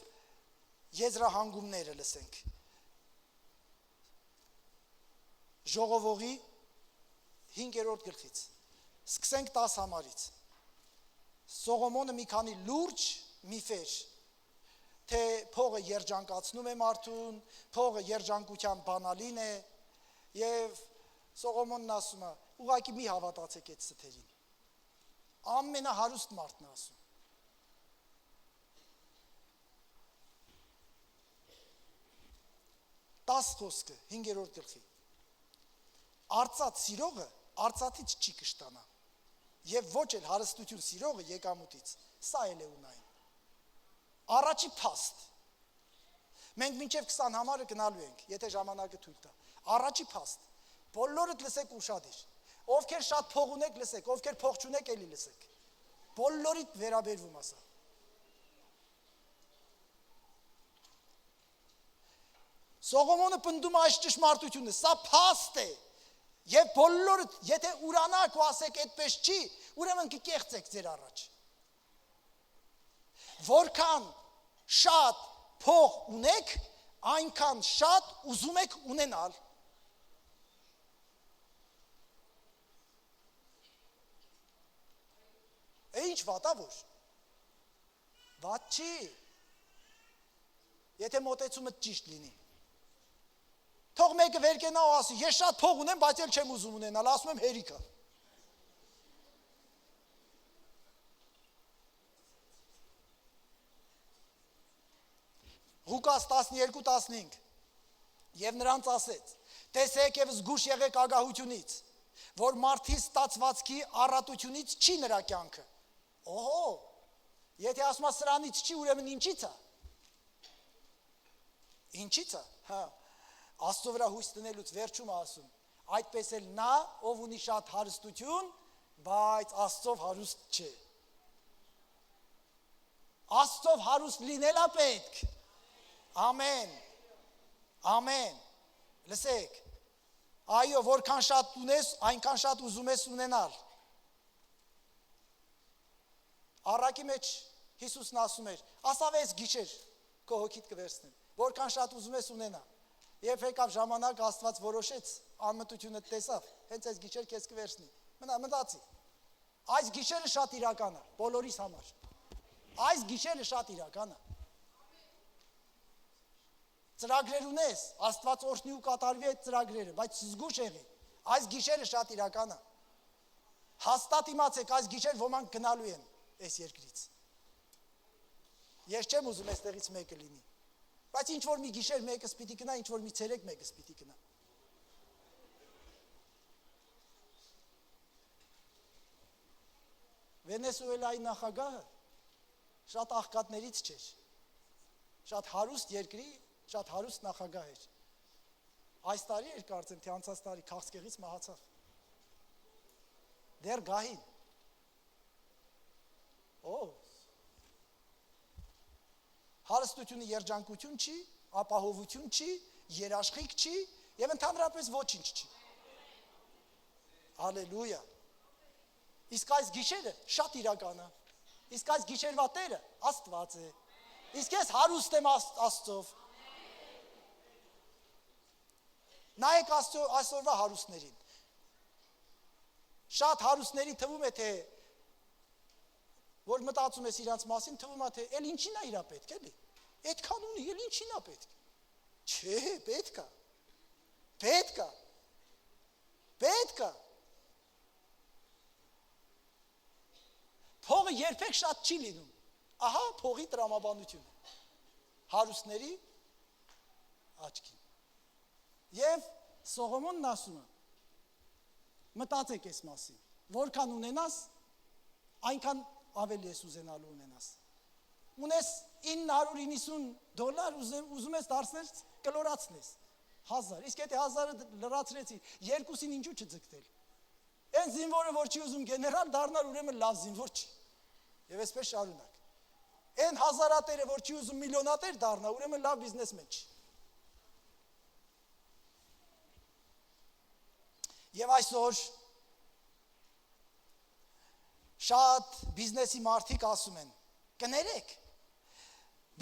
Speaker 1: եզրահանգումները լսենք։ Ժողովողի 5-րդ գլխից սկսենք 10 համարից։ Սողոմոնը մի քանի լուրջ միֆեր, թե փողը երջանկացնում է մարդուն, փողը երջանկության բանալին է, եւ Սողոմոնն ասում է, ուղղակի մի հավատացեք այդ ստերին։ Ամենահարուստ մարդն է ասում։ Տաս խոսքը 5-րդ գլխի։ Արծաթ սիրողը արծաթից չի կշտանա, եւ ոչ էլ հարստություն սիրողը եկամուտից, սա էլ է ունայն։ Առաջի փաստ։ Մենք մինչև 20 համարը գնալու ենք, եթե ժամանակը թույլ տա։ Առաջի փաստ։ Բոլորդ լսեք ուշադիր։ Ովքեր շատ փող ունեք, լսեք, ովքեր փող չունեք, էլի լսեք։ Բոլորիդ վերաբերվում ասա։ Սողոմոնը պնդում է այս ճշմարտությունը, սա փաստ է։ Եվ բոլորդ, եթե ուրանաք ու ասեք այդպես չի, ուրեմն կկեղծեք ձեր առաջ։ Որքան շատ փող ունեք, այնքան շատ ուզում եք ունենալ։ Ինչ վատա որ։ Վատ չի։ Եթե մոտեցումը ճիշտ լինի։ Թող մեկը վեր կենա ու ասի, ես շատ փող ունեմ, բայց էլ չեմ ուզում ունենալ, ասում եմ հերիքա։ Ղուկաս 12:15 Եվ նրանց ասեց. տեսեք եւ զգուշ եղեք ագահությունից, որ մարդի ստացվածքի առատությունից չի նրա կյանքը։ Օհո, եթե ասում է սրանից չի, ուրեմն ինչից է։ Ինչից է։ Հա, Աստծո վրա հույս տնելուց վերջում ասում, այդպես էլ նա, ով ունի շատ հարստություն, բայց Աստծով հարուստ չէ։ Աստծով հարուստ լինելա պետք։ Ամեն, ամեն, լսեք, այո, որքան շատ ունես, այնքան շատ ուզում ես ունենալ։ Առակի մեջ Հիսուսն ասում էր, ասավես գիշեր, քո հոգիդ կվերցնեմ, որքան շատ ուզում ես ունենա։ Երբ եկավ ժամանակ Աստված որոշեց, անմտությունը տեսավ, հենց այս գիշեր քեզ կվերցնի։ Մտածի, այս գիշերը շատ իրական է, բոլորիս համար։ Այս գիշերը շատ իրական է։ Ծրագրեր ունես, Աստված օրհնի ու կատարվի այդ ծրագրերը, բայց զգուշ եղի, այս գիշերը շատ իրական է։ Հաստատ իմացեք, այս գիշեր ոմանք գնալու են այս երկրից։ Ես չեմ ուզում այստեղից մեկը լինի, բայց ինչ որ մի գիշեր մեկը պիտի գնա, ինչ որ մի ցերեկ մեկը պիտի գնա։ Վենեսուելայի նախագահը շատ աղքատներից չէր, շատ հարուստ երկրի, շատ հարուստ նախագահ էր։ Այս տարի էր կարծեմ, թե անցած տարի քաղցկեղից մահացավ։ Դեռ գահին։ Հարստությունը երջանկություն չի, ապահովություն չի, երաշխիք չի եւ ընդհանրապես ոչինչ չի։ Հալելույա։ Իսկ այս գիշերը շատ իրական է։ Իսկ այս գիշերվա Տերը Աստված է։ Իսկ ես հարուստ եմ Աստծով։ Նայեք այսօրվա հարուստներին։ Շատ հարուստների թվում է թե որ մտածում ես իրանց մասին, թվում է թե էլ ինչին է իրա պետք էլի։ Այդքան ունի, էլ ինչին է պետք։ Չէ, պետք է։ Պետք է։ Պետք է։ Փողը երբեք շատ չի լինում։ Ահա փողի տրամաբանությունը։ Հարուստների աչքին։ Եվ Սողոմոնն ասում է. մտածեք այս մասին, որքան ունենաս, այնքան ավելի ես ուզենալու ունենաս։ Ունես $990, ուզում ես դարձնել կլորացնես, 1000, իսկ եթե 1000-ը լրացրեցի, երկուսին ինչու չձգտել։ Այն զինվորը, որ չի ուզում գեներալ դառնալ, ուրեմն լավ զինվոր չի։ Եվ այսպես շարունակ։ Այն հազարատերը, որ չի ուզում միլիոնատեր դառնա, ուրեմն լավ բիզնեսմեն չի։ Եվ այսօր շատ բիզնեսի մարդիկ ասում են, կներեք,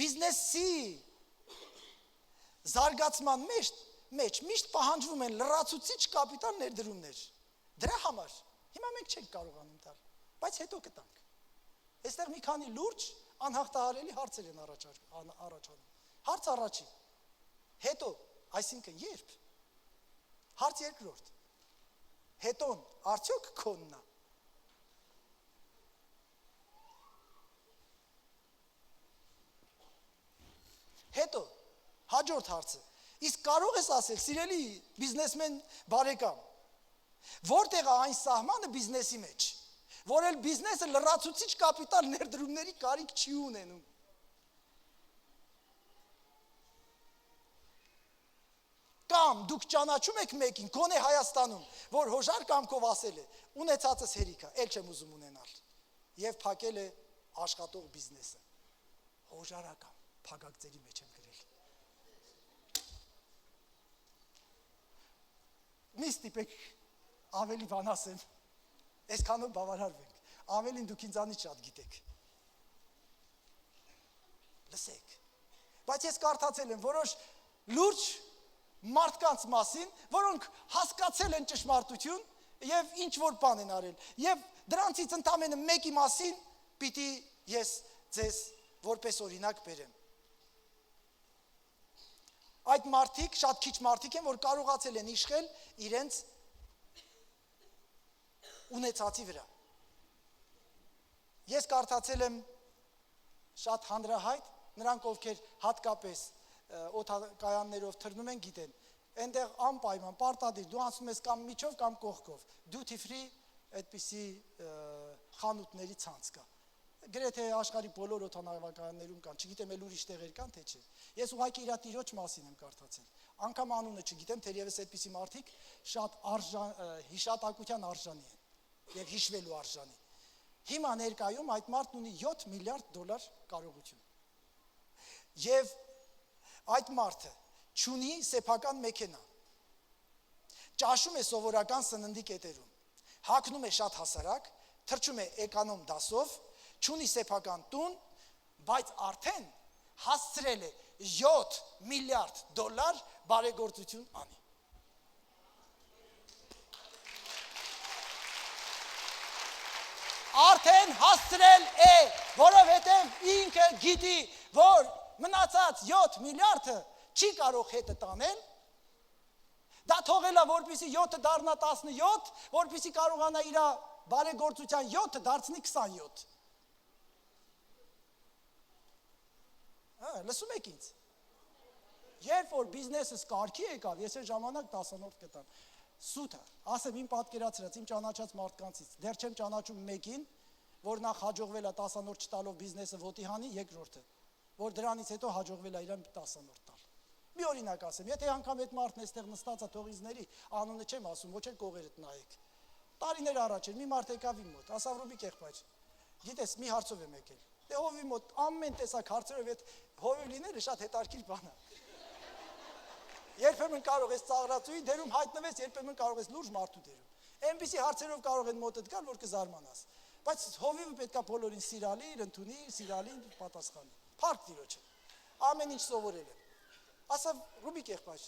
Speaker 1: բիզնեսի զարգացման մեջ միշտ պահանջվում են լրացուցիչ կապիտալ ներդրումներ։ Դրա համար հիմա մենք չենք կարողանում տալ, բայց հետո կտանք։ Այստեղ մի քանի լուրջ անհաղթահարելի հարցեր են առաջանում։ Հարց առաջին, հետո, այսինքն երբ։ Հարց երկրորդ, հետոն արդյոք քոնն է։ Հետո, հաջորդ հարցը, իսկ կարող ես ասել, սիրելի բիզնեսմեն բարեկամ, որտեղ է այն սահմանը բիզնեսի մեջ, որ էլ բիզնեսը լրացուցիչ կապիտալ ներդրումների կարիք չի ունենում։ Կամ դուք ճանաչում եք մեկին, գոնե Հայաստանում, որ հոժար կամքով ասել է, ունեցածս հերիք է, էլ չեմ ուզում ունենալ, եւ փակել է աշխատող բիզնեսը։ Հոժարական, փակագծերի մեջ եմ գրել։ Մի ստիպեք ավելի բան ասեմ, այսքանով բավարարվենք, ավելին դուք ինձանից շատ գիտեք։ Լսեք, բայց ես կարդացել եմ որոշ լուրջ մարդկանց մասին, որոնք հասկացել են ճշմարտություն եւ ինչ որ բան են արել։ Եվ դրանցից ընդամենը մեկի մասին պիտի ես ձեզ որպես օրինակ բերեմ։ Այդ մարդիկ, շատ քիչ մարդիկ են, որ կարողացել են իշխել իրենց ունեցածի վրա։ Ես կարդացել եմ շատ հանրահայտ, նրանք ովքեր հատկապես օդակայաններով թռնում են գիտեն, այնտեղ անպայման, պարտադիր, դու անցնում ես կամ միջով կամ կողքով, duty free այդպիսի խանութների ցանց կա։ Գրեթե աշխարհի բոլոր օդանավակայաններում կան, չգիտեմ էլ ուրիշ տեղեր կան թե չէ։ Ես ուղղակի իր տիրոջ մասին եմ կարդացել։ Անկամ անունը չգիտեմ, թերևս այդպիսի մարդիկ շատ հիշատակության արժանի են եւ հիշվելու արժանի։ Հիմա ներկայում այդ մարդն ունի $7 միլիարդ կարողություն։ Եվ այդ մարդը չունի սեփական մեքենա, ճաշում է սովորական սննդի կետերում, հագնում է շատ հասարակ, թռչում է էկոնոմ դասով, չունի սեփական տուն, բայց արդեն հասցրել է $7 միլիարդ բարեգործություն անի։ Արդեն հասցրել է, որովհետև ինքը գիտի, որ մնացած 7 միլիարդը չի կարող հետը տանել, դա թողել է, որպեսզի 7-ը դառնա 17, որպեսզի կարողանա իր բարեգործության 7-ը դարձնի 27։ Լսում եք ինձ։ Երբ որ բիզնեսս կարգի եկավ, ես այդ ժամանակ 10-րդ կտամ։ Սուտը, ասեմ իմ պատկերացրած, իմ ճանաչած մարդկանցից, դեռ չեմ ճանաչում մեկին, որ նախ հաջողվել է 10-րդ չտալով բիզնեսը ոտի հանի, երկրորդը, որ դրանից հետո հաջողվել է իրան 10-րդ տալ։ Մի օրինակ ասեմ, եթե անգամ այդ մարդն այստեղ նստած է թողիզների, անունը չեմ ասում, ոչ էլ կողերդ նայեք։ Տարիներ առաջ էր մի մարդ եկավ իմ մոտ, ասավ Ռուբիկ եղբայր, Գիտես, մի հարցով եմ եկել։ Դե հովի մոտ ամեն տեսակ հարցերով այդ հովի լինելը շատ հետաքրքիր բան է։ Երբեմն կարող ես ծաղրացուի դերում հայտնվես, երբեմն կարող ես լուրջ մարդու դերում։ Այնպիսի հարցերով կարող են մոտդ գալ, որ կզարմանաս։ Բայց հովիվը պետքա բոլորին սիրալի, ընդունի, սիրալին պատասխանի։ Փառք Տիրոջը։ Ամեն ինչ սովորել եմ։ Ասա Ռուբիկ եղբայր,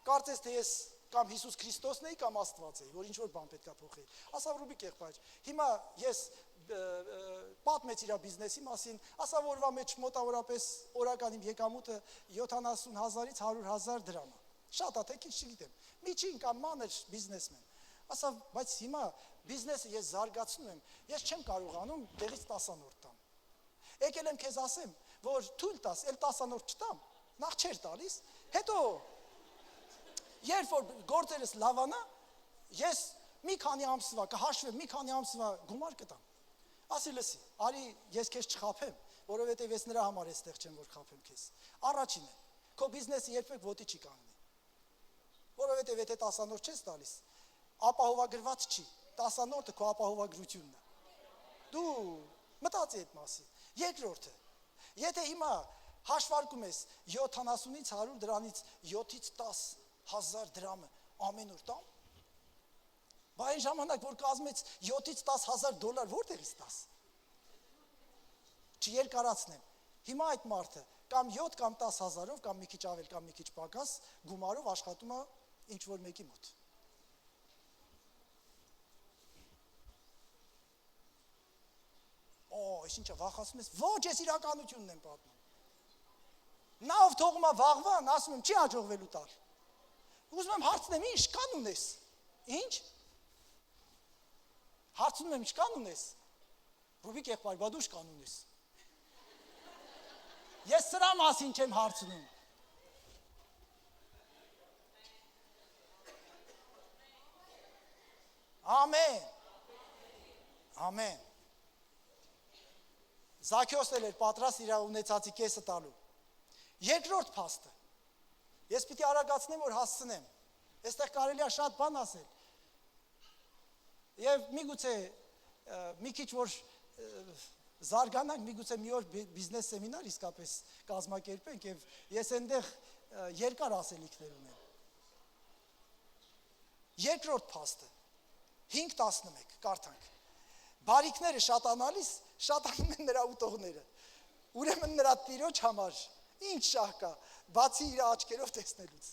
Speaker 1: կարծես թե ես կամ Հիսուս Քրիստոսն էի կամ Աստված էի, որ ինչ որ բան պետքա փոխեի։ Ասա Ռուբիկ եղբայր, հիմա ես պատմեց իր բիզնեսի մասին, ասա որվա մեջ մոտավորապես օրական իմ եկամուտը 70,000-ից 100,000 դրամ է։ Շատ է, թե քիչ չգիտեմ։ Միջին կամ մանր բիզնեսմեն։ Ասա, բայց հիմա բիզնեսը ես զարգացնում եմ, ես չեմ կարողանում դեղից 10-անորդ տամ։ Եկել եմ քեզ ասեմ, որ թույլ տաս, էլ 10-անորդ չտամ, նախ չեր տալիս, հետո երբ որ գործերս լավանա, ես մի քանի ամսվա կհաշվեմ, մի քանի ամսվա գումար կտամ։ Ասի լսի, արի ես քեզ չխափեմ, որովհետև ես նրա համար էստեղ չեմ որ խափեմ քեզ։ Առաջինը, քո բիզնեսը երբեք ոտի չի կանգնի։ Որովհետև եթե 10-անորդ չես տալիս, ապահովագրված չի, 10-անորդը քո ապահովագրությունն է։ Դու մտածի այդ մասին։ Երկրորդը, եթե հիմա հաշվարկում ես 70-ից 100 դրանից 7-ից 10,000 դրամը ամեն օր տամ, բա այն ժամանակ, որ կազմեց 7-ից 10,000 դոլար, որտեղից տաս։ Չերկարացնեմ։ Հիմա այդ մարդը կամ 7 կամ 10,000-ով կամ մի քիչ ավել կամ մի քիչ պակաս գումարով աշխատում է ինչ որ մեկի մոտ։ Այս ինչա վախացում ես։ Ոչ, ես իրականությունն եմ պատմում։ Նա ով թողում է վաղվան, ասում եմ, չի հաջողվելու տալ։ Ուզում եմ հարցնեմ, ինչ կան ունես։ Ինչ։ Հարցնում եմ, ինչ կան ունես։ Ռուբիկ եղբայր, բա դու կան ունես։ Ես սրա մասին չեմ հարցնում։ Ամեն։ Ամեն։ Զաքեոսն էլ էր պատրաստ իր ունեցածի կեսը տալու։ Երկրորդ փաստը։ Ես պիտի արագացնեմ, որ հասցնեմ։ Այստեղ կարելի է շատ բան ասել։ Եվ միգուցե մի քիչ որ զարգանանք, միգուցե մի օր բիզնես սեմինար իսկապես կազմակերպենք եւ ես այնտեղ երկար ասելիքներ ունեմ։ Երկրորդ փաստը 5:11 կարդանք։ Բարիքները շատանալիս շատանում են նրա ուտողները։ Ուրեմն նրա Տիրոջ համար ինչ շահ կա, բացի իր աչքերով տեսնելուց։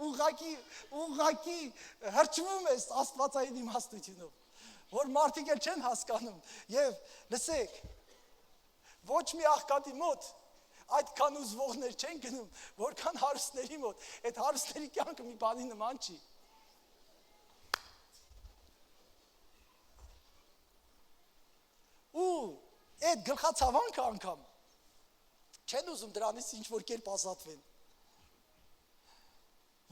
Speaker 1: Ուղղակի հրճվում ես աստվածային իմաստությունով, որ մարդիկ էլ չեն հասկանում։ Եվ լսեք, ոչ մի աղքատի մոտ այդքան ուզվողներ չեն գնում, որքան հարուստների մոտ։ Այդ հարուստների կյանքը մի բանի նման չի։ Ու այդ գլխացավանքը անգամ չեն ուզում դրանից ինչ-որ կերպ ազատվեն։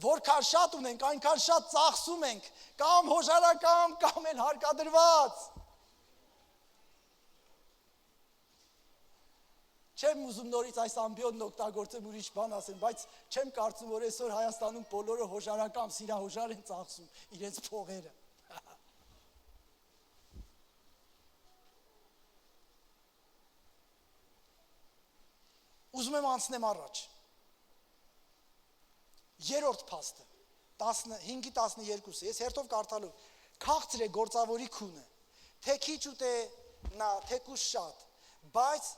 Speaker 1: Որքան շատ ունենք, այնքան շատ ծախսում ենք, կամ հոժարակամ, կամ էլ հարկադրված։ Չեմ ուզում նորից այս ամբիոնն օգտագործեմ ուրիշ բան ասեմ, բայց չեմ կարծում, որ այսօր Հայաստանում բոլորը հոժարակամ, սիրահոժար են ծախսում իրենց փողերը։ Ուզում եմ անցնեմ առաջ։ Երրորդ փաստը 15:12-ը, ես հերթով կարդալու, քաղցր է գործավորի քունը, թե քիչ ուտե նա, թեկուզ շատ, բայց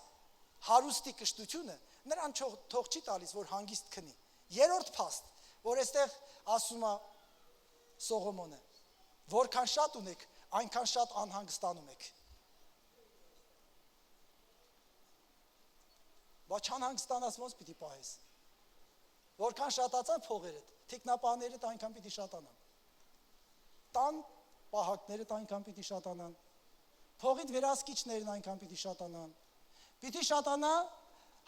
Speaker 1: հարուստի կշտությունը նրան թող չի տալիս, որ հանգիստ քնի։ Երրորդ փաստ, որ այստեղ ասում է Սողոմոնը, որքան շատ ունեք, այնքան շատ անհանգստանում եք։ Բայց չանհանգստանաս ոնց պիտի պահես։ Որքան շատացան փողերդ, թիկնապահներդ այնքան պիտի շատանան։ Տան պահակներդ այնքան պիտի շատանան։ Փողիդ վերահսկիչներն այնքան պիտի շատանան։ Պիտի շատանա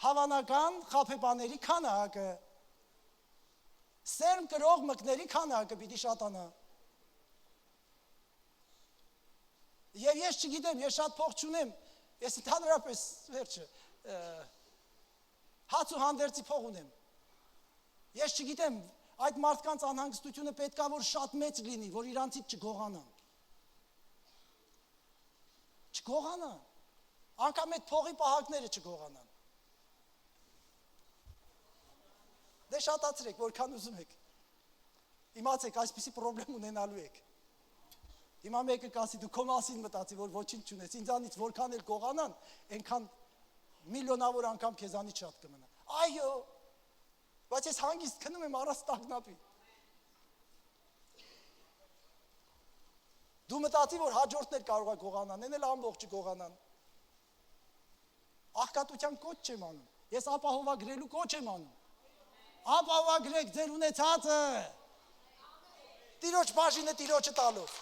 Speaker 1: հավանական խաբեբաների քանակը։ Սերմ կրող մկների քանակը պիտի շատանա։ Եվ ես չգիտեմ, ես շատ փող չունեմ, ես ընդհանրապես վերջը հաց ու հանդերձի փող ունեմ։ Ես չգիտեմ, այդ մարդկանց անհանգստությունը պետքա որ շատ մեծ լինի, որ իրանցից չգողանան։ չգողանան։ Անկամ այդ փողի պահակները չգողանան։ Դե շատացրեք, որքան ուզում եք։ Իմացեք, այսպիսի պրոբլեմ ունենալու եք։ Հիմա մեկը կասի, դու քո մասին մտածի, որ ոչինչ չունես, ինձանից որքան էլ գողանան, այնքան միլիոնավոր անգամ քեզանից շատ կմնա։ Այո, բայց ես հանգիստ քնում եմ առանց տագնապի։ Դու մտածի, որ հաջորդներ կարող է գողանան, են էլ ամբողջը գողանան։ Աղքատության կոչ չեմ անում, ես ապահովագրելու կոչ եմ անում։ Ապահովագրեք ձեր ունեցածը։ Տիրոջ բաժինը Տիրոջը տալով։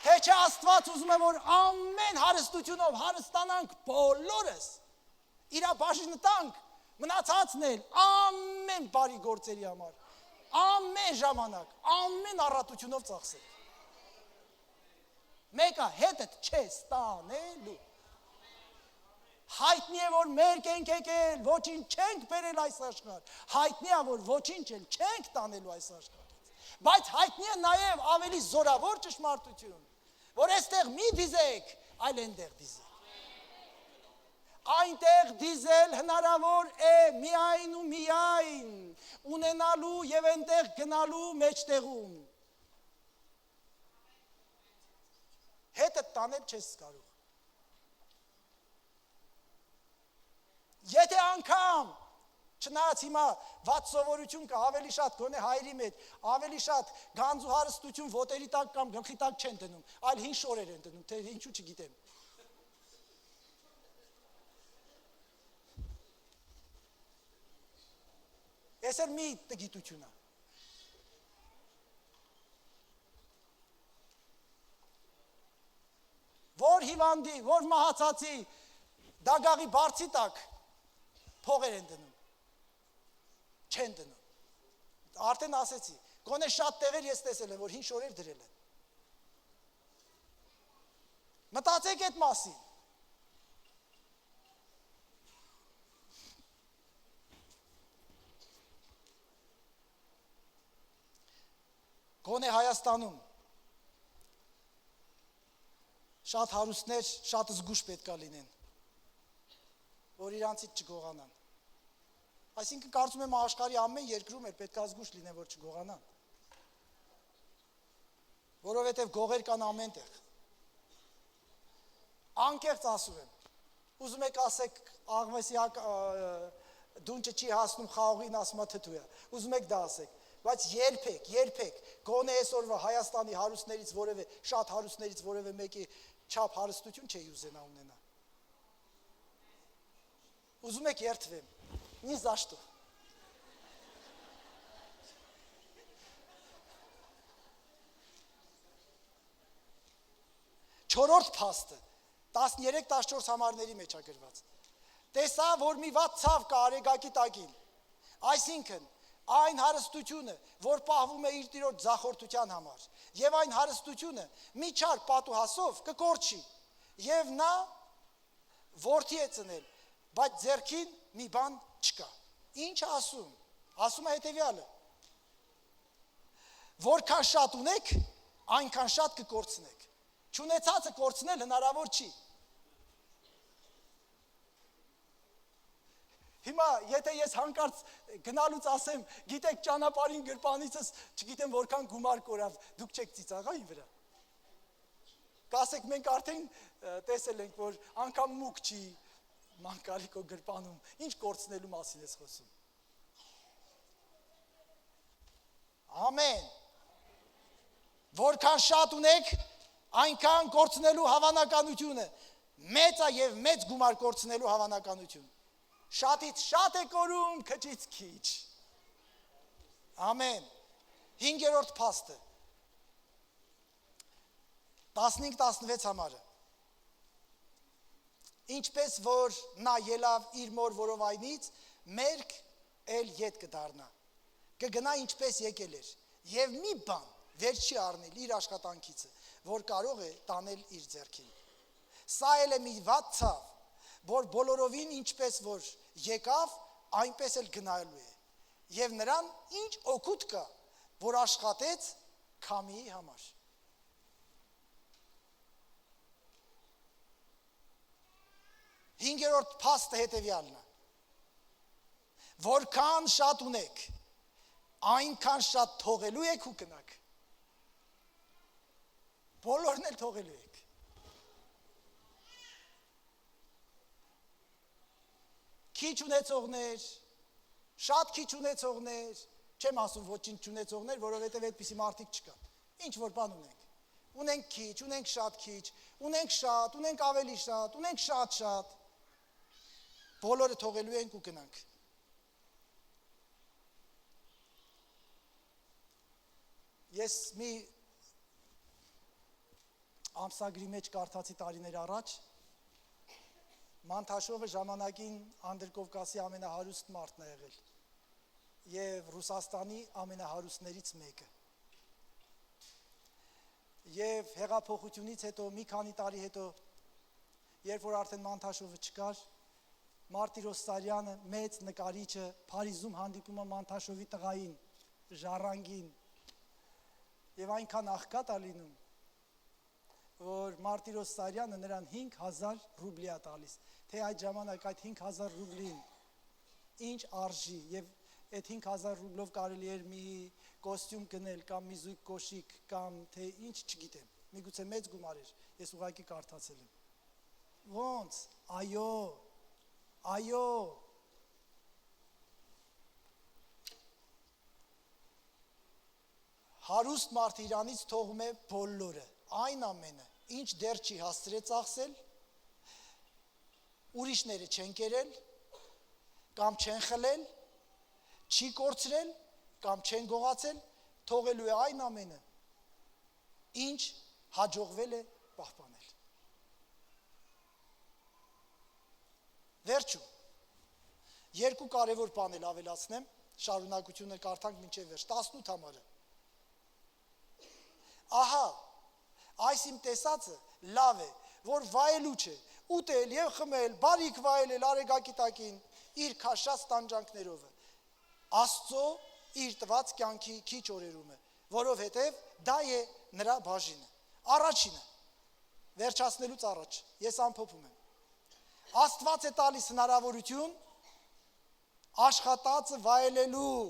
Speaker 1: Թե չէ Աստված ուզում է, որ ամեն հարստությունով հարստանանք բոլորս, իրա բաժինը տանք, մնացածն էլ ամեն բարի գործերի համար, ամեն ժամանակ, ամեն առատությունով ծախսել։ Մեկը հետդ չես տանելու։ Հայտնի է, որ մեր ենք եկել, ոչինչ չենք բերել այս աշխարհ, հայտնի է, որ ոչինչ էլ չենք տանելու այս աշխարհից, բայց հայտնի է նաև ավելի զորավոր ճշմարտություն, որ այստեղ մի դիզեք, այլ այնտեղ դիզեք։ Այնտեղ դիզել հնարավոր է միայն ու միայն ունենալու եւ այնտեղ գնալու մեջտեղում։ Հետը տանել չես կարող։ Եթե անգամ չնայած հիմա վատ սովորություն կա, ավելի շատ գոնե հայերի մեջ, ավելի շատ գանձ ու հարստություն ոտերի տակ կամ գլխի տակ չեն դնում, այլ հին շորեր են դնում, թե ինչու չգիտեմ։ Ես էլ մի տգիտություն է։ Որ հիվանդի, որ մահացածի դագաղի բարձի տակ փողեր են դնում, չեն դնում, արդեն ասեցի, գոնե շատ տեղեր ես տեսել եմ, որ հին շորեր դրել են, մտածեք այդ մասին, գոնե Հայաստանում շատ հարուստներ, շատ զգուշ պետք է լինեն, որ իրանցից չգողանան։ Այսինքն կարծում եմ աշխարհի ամեն երկրում էլ պետք է զգուշ լինեն, որ չգողանան։ Որովհետև գողեր կան ամենտեղ։ Անկեղծ ասում եմ, ուզում եք ասեք աղվեսի դունչը չի հասնում խաղողին, ասում է թթու է, ուզում եք դա ասեք, բայց երբեք, գոնե այսօրվա Հայաստանի հարուստներից որևէ, շատ հարուստներից որևէ մեկի չափ հարստություն չէի ուզենա ունենա։ Ուզում եք երդվեմ, ни за что։ Չորրորդ փաստը 13-14 համարների մեջ է գրված։ Տեսա, որ մի վատ ցավ կա արեգակի տակին։ Այսինքն այն հարստությունը, որ պահվում է իր տիրոջ ձախորդության համար, եւ այն հարստությունը մի չար պատուհասով կկորչի, եւ նա որդի է ծնել, բայց ձեռքին մի բան չկա։ Ինչ ասում։ Ասում է հետևյալը. որքան շատ ունեք, այնքան շատ կկորցնեք։ Չունեցածը կորցնել հնարավոր չի։ Հիմա, եթե ես հանկարծ գնալուց ասեմ, գիտեք ճանապարհին գրպանիցս, չգիտեմ որքան գումար կորավ, դուք չեք ծիծաղայի վրա։ Կասեք մենք արդեն տեսել ենք, որ անգամ մուկ չի մանկալիկո գրպանում, ինչ կորցնելու մասին ես խոսում։ Ամեն։ Որքան շատ ունեք, այնքան կորցնելու հավանականությունը, մեծ է եւ մեծ գումար կորցնելու հավանականություն։ Շատից շատ է կորում, քչից քիչ։ Ամեն։ 5-րդ փաստը 15-16 համարը։ Ինչպես որ նա ելավ իր մոր որովայնից, մերկ էլ ետ կդառնա։ Կգնա ինչպես եկել էր, եւ մի բան վեր չի առնել իր աշխատանքիցը, որ կարող է տանել իր ձեռքին։ Սա էլ է մի վատ ցավ, որ բոլորովին ինչպես որ եկավ, այնպես էլ գնալու է։ Եվ նրան ինչ օգուտ կա, որ աշխատեց քամիի համար։ Հինգերորդ փաստը հետևյալն է. որքան շատ ունեք, այնքան շատ թողելու եք ու կնաք։ Բոլորն էլ թողելու եք։ Քիչ ունեցողներ, շատ քիչ ունեցողներ, չեմ ասում ոչինչ չունեցողներ, որովհետև այդպիսի մարդիկ չկան։ Ինչ որ բան ունենք։ Ունենք քիչ, ունենք շատ քիչ, ունենք շատ, ունենք ավելի շատ, ունենք շատ։ Բոլորը թողելու ենք ու գնանք։ Ես մի ամսագրի մեջ կարդացի տարիներ առաջ, Մանթաշովը ժամանակին Անդրկովկասի ամենահարուստ մարդն է եղել և Ռուսաստանի ամենահարուստներից մեկը։ Եվ հեղափոխությունից հետո, մի քանի տարի հետո, երբ որ արդեն Մանթաշովը չկար, Մարտիրոս Սարյանը, մեծ նկարիչը, Փարիզում հանդիպում է Մանթաշովի տղային, Ժառանգին, և այնքան աղքատ է լինում, որ Մարտիրոս Սարյանը նրան 5000 ռուբլի է տալիս, թե այդ ժամանակ այդ 5000 ռուբլին ինչ արժի, և այդ 5000 ռուբլով կարելի էր մի կոստյում գնել, կամ մի զույգ կոշիկ, կամ թե ինչ չգիտեմ, միգուցե մեծ գումար էր, ես ուղղակի կարդացել եմ։ Ոնց, այո, հարուստ մարդը իրանից թողում է բոլորը, այն ամենը, ինչ դեռ չի հասցրել ծախսել, ուրիշները չեն կերել, կամ չեն խլել, չի կորցրել, կամ չեն գողացել, թողելու է այն ամենը, ինչ հաջողվել է պահպանել։ Վերջում, երկու կարևոր բան էլ ավելացնեմ, շարունակությունը կարդանք մինչև վերջ, 18 համարը։ Ահա, այս իմ տեսածը լավ է, որ վայելու չէ, ուտել և խմել, բարիք վայելել արեգակի տակին, իր քաշած տանջանքներով է, Աստծո իր տված կյանքի քիչ օրերում է, որովհետև դա է նրա բաժինը։ Առաջինը, վերջացնելուց առաջ, ես ամփոփում եմ։ Աստված է տալիս հնարավորություն աշխատածը վայելելու։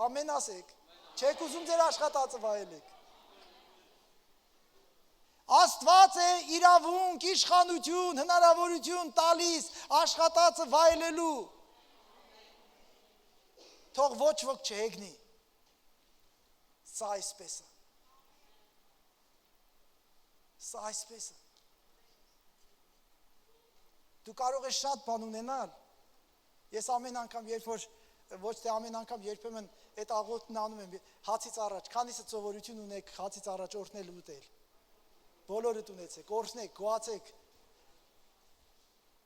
Speaker 1: Ամեն ասեք, չեք ուզում ձեր աշխատածը վայելեք։ Աստված է իրավունք, իշխանություն, հնարավորություն տալիս աշխատածը վայելելու։ Թող ոչ ոք չհեգնի։ Սա այսպես է։ Սա այսպես է։ Դու կարող ես շատ բան ունենալ։ Ես ամեն անգամ, երբ որ ոչ թե ամեն անգամ, երբեմն այդ աղոթքն անում եմ հացից առաջ, քանիսը սովորություն ունեք հացից առաջ օրհնել ուտել։ Բոլորդ ունեցեք, օրհնեք, գոհացեք։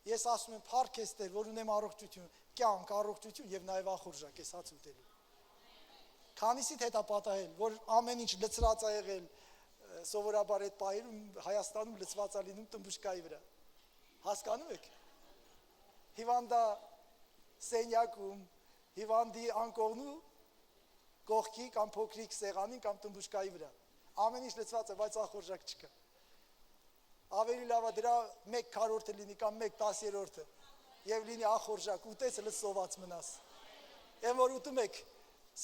Speaker 1: Ես ասում եմ, փառք ես Տեր, որ ունեմ առողջություն, կյանք, առողջություն եւ նաեւ ախորժակ ես հաց ուտելու։ Քանիսիդ հետ է պատահել, որ ամեն ինչ լցրած է եղել, սովորաբար այդ պահերում Հայաստանում լցված է լինում տմբուշկայի վրա։ Հասկանում եք։ Հիվանդա սենյակում, հիվանդի անկողնու կողքի կամ փոքրիկ սեղանին կամ տմբուշկայի վրա։ Ամեն ինչ լցված է, բայց ախորժակ չկա։ Ավելի լավ է դրա 1/4-ը լինի կամ 1/10-ը եւ լինի ախորժակ, ուտես լսոված մնաս։ Եմ որ ուտում եք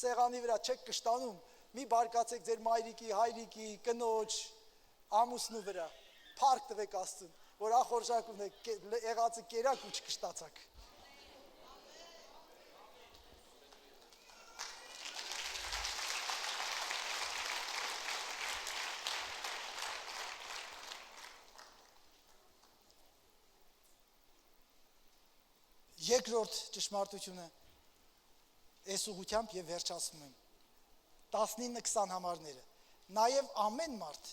Speaker 1: սեղանի վրա չեք կշտանում, մի բարկացեք ձեր մայրիկի, հայրիկի, կնոջ, ամուսնու վրա, փառք տվեք Աստծուն, որ ախորժակ ունեք, եղածը կերակ ու չկշտացաք։ Երկրորդ ճշմարտությունը այս ուղղությամբ եւ վերջացնում եմ 19-20 համարները նաեւ ամեն մարդ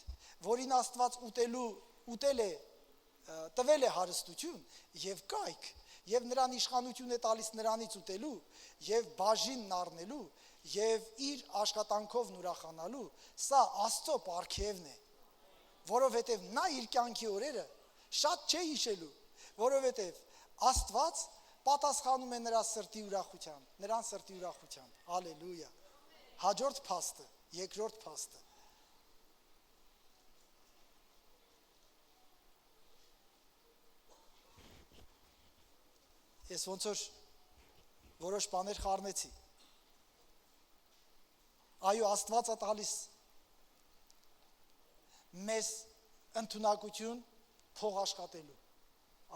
Speaker 1: որին Աստված ուտել է տվել է հարստություն եւ կայք եւ նրան իշխանություն է տալիս նրանից ուտելու եւ բաժինն առնելու եւ իր աշխատանքով ուրախանալու սա Աստծո պարգևն է որովհետեւ նա իր կյանքի օրերը շատ չէ հիշելու որովհետեւ Աստված պատասխանում է նրա սրտի ուրախության, նրան սրտի ուրախության։ Հալելույա։ Հաջորդ փաստը, երկրորդ փաստը։ Ես ոնց որ որոշ բաներ խառնեցի։ Այո, Աստված է տալիս մեզ ընդունակություն փող աշխատելու,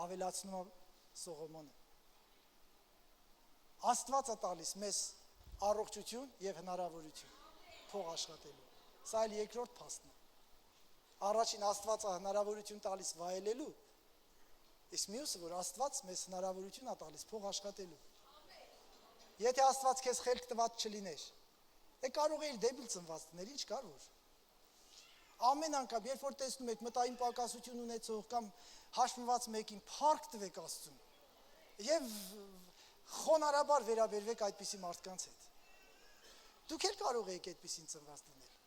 Speaker 1: ավելացնում է Սողոմոնը։ Աստված է տալիս մեզ առողջություն եւ հնարավորություն փող աշխատելու։ Սա էլ երկրորդ փաստն է։ Առաջին Աստված է հնարավորություն տալիս վայելելու, իսկ մյուսը, որ Աստված մեզ հնարավորություն է տալիս փող աշխատելու։ Եթե Աստված քեզ խելք տված չլիներ, կարող էիր դեբիլ ծնված դնել, ինչ կար որ։ Ամեն անգամ, երբ որ տեսնում եք մտային պակասություն ունեցող կամ հաշմված մեկին, փառք տվեք Աստծուն եւ խոնարհաբար վերաբերվեք այդպիսի մարդկանց հետ։ Դուք էլ կարող եք այդպիսին ծնված դնել։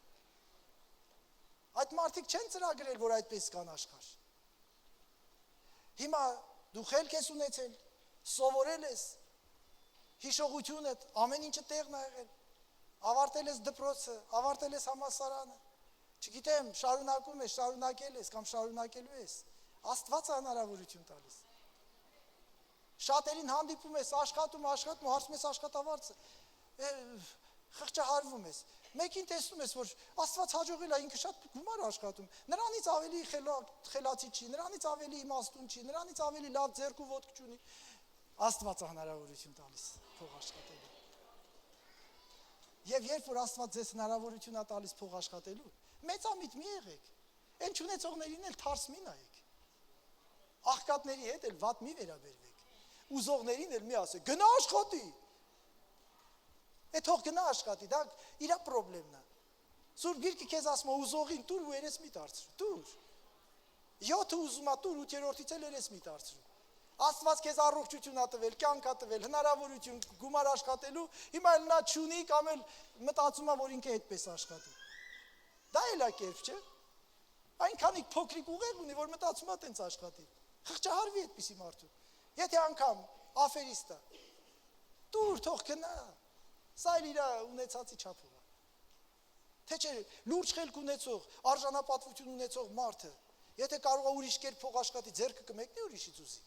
Speaker 1: Այդ մարդիկ չեն ծրագրել, որ այդպես կան աշխարհ։ Հիմա դու խելք ես ունեցել, սովորել ես, հիշողությունդ, ամեն ինչը տեղն է եղել, ավարտել ես դպրոցը, ավարտել ես համալսարանը, չգիտեմ, շարունակում ես, շարունակել ես կամ շարունակելու ես, Աստված է հնարավորություն տալիս։ Շատերին հանդիպում ես, աշխատում, հարցում ես աշխատավարձը, խղճահարվում ես։ Մեկին տեսնում ես, որ Աստված հաջողել է, ինքը շատ գումար աշխատում, նրանից ավելի խելացի չի, նրանից ավելի իմաստուն չի, նրանից ավելի լավ ձեռք ու ոտք չունի։ Աստված է հնարավորություն տալիս փող աշխատելու։ Եվ երբ որ Աստված ձեզ հնարավորություն է տալիս փող աշխատելու, մեծամիտ մի եղեք, այն չունեցողներին էլ թարս մի նայեք, աղքատների հետ էլ վատ մի վերաբերվեք, ուզողներին էլ մի ասեք, գնա աշխատի, թող գնա աշխատի, դա իրա պրոբլեմն է։ Սուրբ Գիրքը քեզ ասում է ուզողին տուր ու երես մի դարձրու, տուր։ 7 ուզում է տուր 8-րդից էլ երես մի դարձրու։ Աստված քեզ առողջություն ա տվել, կյանք ա տվել, հնարավորություն գումար աշխատելու, հիմա էլ նա չունի կամ էլ մտածում է, որ ինքը այդպես աշխատի։ Դա էլ է կերպ, չէ՞։ Այնքանի փոքրիկ ուղեղ ունի, որ մտածում է տենց աշխատի։ Խղճահարվի այդպիսի մարդու։ Եթե անգամ աֆերիստ է, տուր թող գնա։ Սա էլ իր ունեցածի չափով է։ Թե չէ, լուրջ խելք ունեցող, արժանապատվություն ունեցող մարդը, եթե կարող է ուրիշ կերպ փող աշխատի, ձեռքը կմեկնի ուրիշից ուզի։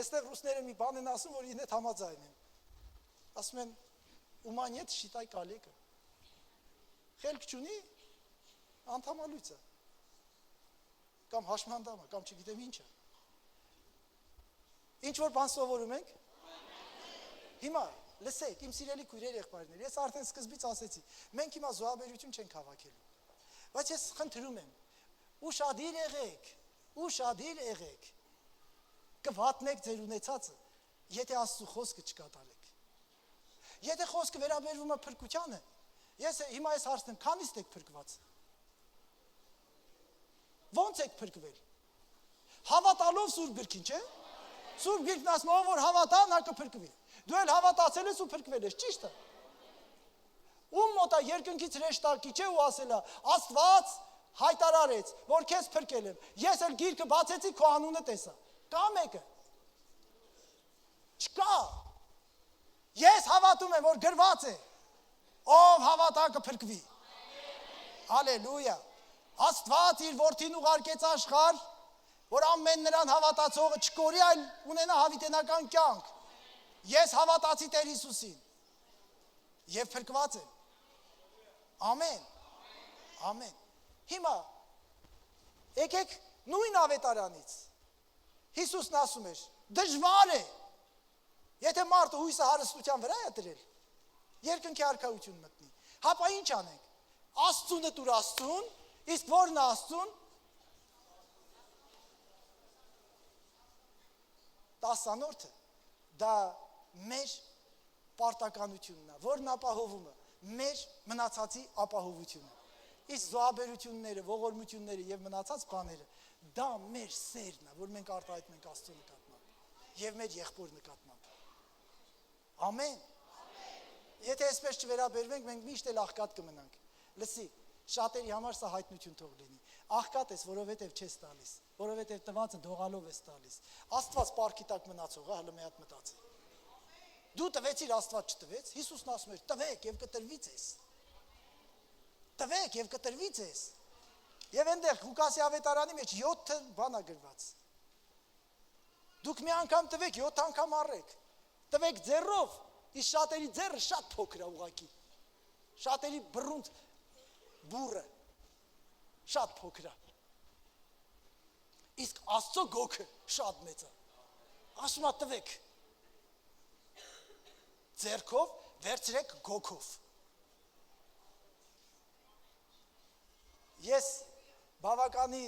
Speaker 1: Այստեղ ռուսները մի բան են ասում, որ ինձ հետ համաձայն են։ Ասում են, ումանյետ շիտայ կալեկը։ Խելք չունի, անդամալույց է։ Կամ հաշմանդամ է, կամ չգիտեմ ինչ է։ Ինչ որ բան սովորում ենք։ Հիմա, լսեք, իմ սիրելի քույրեր եղբայրներ, ես արդեն սկզբից ասեցի, մենք հիմա զոհաբերություն չենք հավաքելու։ Բայց ես խնդրում եմ, ուշադիր եղեք, կվատնեք ձեր ունեցածը, եթե Աստծո խոսքը չկատարեք։ Եթե խոսքը վերաբերվում է փրկությանը, հիմա ես հարցնեմ, քանիստ եք փրկված։ Ո՞նց եք փրկվել։ Հավատալով Սուրբ Գրքին, չէ՞։ Սուրբ Գիրքն ասում է, որ հավատա, նա կփրկվի։ Դու էլ հավատացել ես ու փրկվել ես, ճիշտ է։ Ում մոտ է երկնքից հրեշտակի, չէ, ու ասել է, Աստված հայտարարեց, որ քեզ փրկել եմ։ Ես էլ Գիրքը բացեցի, քո անունը տեսա։ Կա մեկը։ Չկա։ Ես հավատում եմ, որ գրված է, ով հավատա կփրկվի։ Հալելույա։ Աստված իր որդին ուղարկեց աշխարհ, որ ամեն նրան հավատացողը չկորի, այլ ունենա հավիտենական կյանք։ Ես հավատացի Տեր Հիսուսին եւ փրկված եմ։ Ամեն։ Ամեն։ Հիմա եկեք նույն ավետարանից։ Հիսուսն ասում էր, դժվար է, եթե մարդը հույսը հարստության վրա է դրել, երկնքի արքայություն մտնի։ Հապա ինչ անենք։ Աստծունը տուր Աստծուն, իսկ որն է Աստծուն։ 10-րդը դա մեր պարտականությունն է, որն ապահովում է մեր մնացածի ապահովությունը։ Իսկ զոհաբերությունները, ողորմությունները եւ մնացած բաները դա մեր սերն է, որ մենք արտահայտում ենք Աստծո նկատմամբ եւ մեր եղբոր նկատմամբ։ Ամեն։ Եթե այսպես չվերաբերվենք, մենք միշտ էլ աղքատ կմնանք։ Լսի, Շատերի համար սա հայտնություն թող լինի։ Աղքատ ես, որովհետև չես տալիս, որովհետև տվածը դողալով ես տալիս։ Աստված պարքի տակ մնացող, հələ մի հատ մտածի։ Դու տվեցիր, Աստված չտվեց։ Հիսուսն ասում էր՝ տվեք եւ կտրվի ձեզ։ Տվեք եւ կտրվի ձեզ։ Եվ այնտեղ Ղուկասի ավետարանի մեջ 7 բան է գրված։ Դուք մի անգամ տվեք, 7 անգամ առեք։ Տվեք ձեռով, իսկ շատերի ձեռը շատ փոքր է ուղակի։ Շատերի բռունց բուրը շատ փոքր է։ Իսկ Աստծո գոքը շատ մեծ է։ Ասում է տվեք։ Ձեռքով վերցրեք գոքով։ Ես բավականի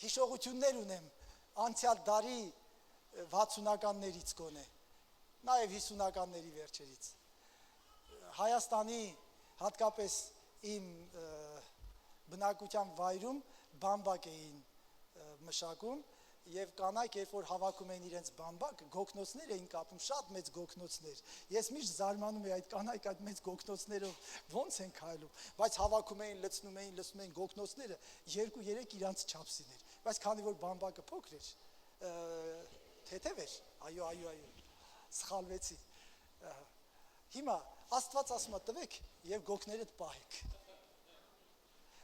Speaker 1: հիշողություններ ունեմ անցյալ դարի 60-ականներից գոնե, նաև 50-ականների վերջերից։ Հայաստանի հատկապես իմ բնակության վայրում բամբակ էին մշակում եւ կանայք երբ որ հավաքում էին իրենց բամբակ, գոքնոցներ էին կապում, շատ մեծ գոքնոցներ։ Ես միշտ զարմանում եի այդ կանայք այդ մեծ գոքնոցներով ոնց են քայլում, բայց հավաքում էին, լցնում էին գոքնոցները 2-3 իրանց չափսին էր։ Բայց քանի որ բամբակը փոքր էր, թեթև էր, այո, սխալվեցի։ Հիմա Աստված ասում է տվեք եւ գոքներդ պահեք։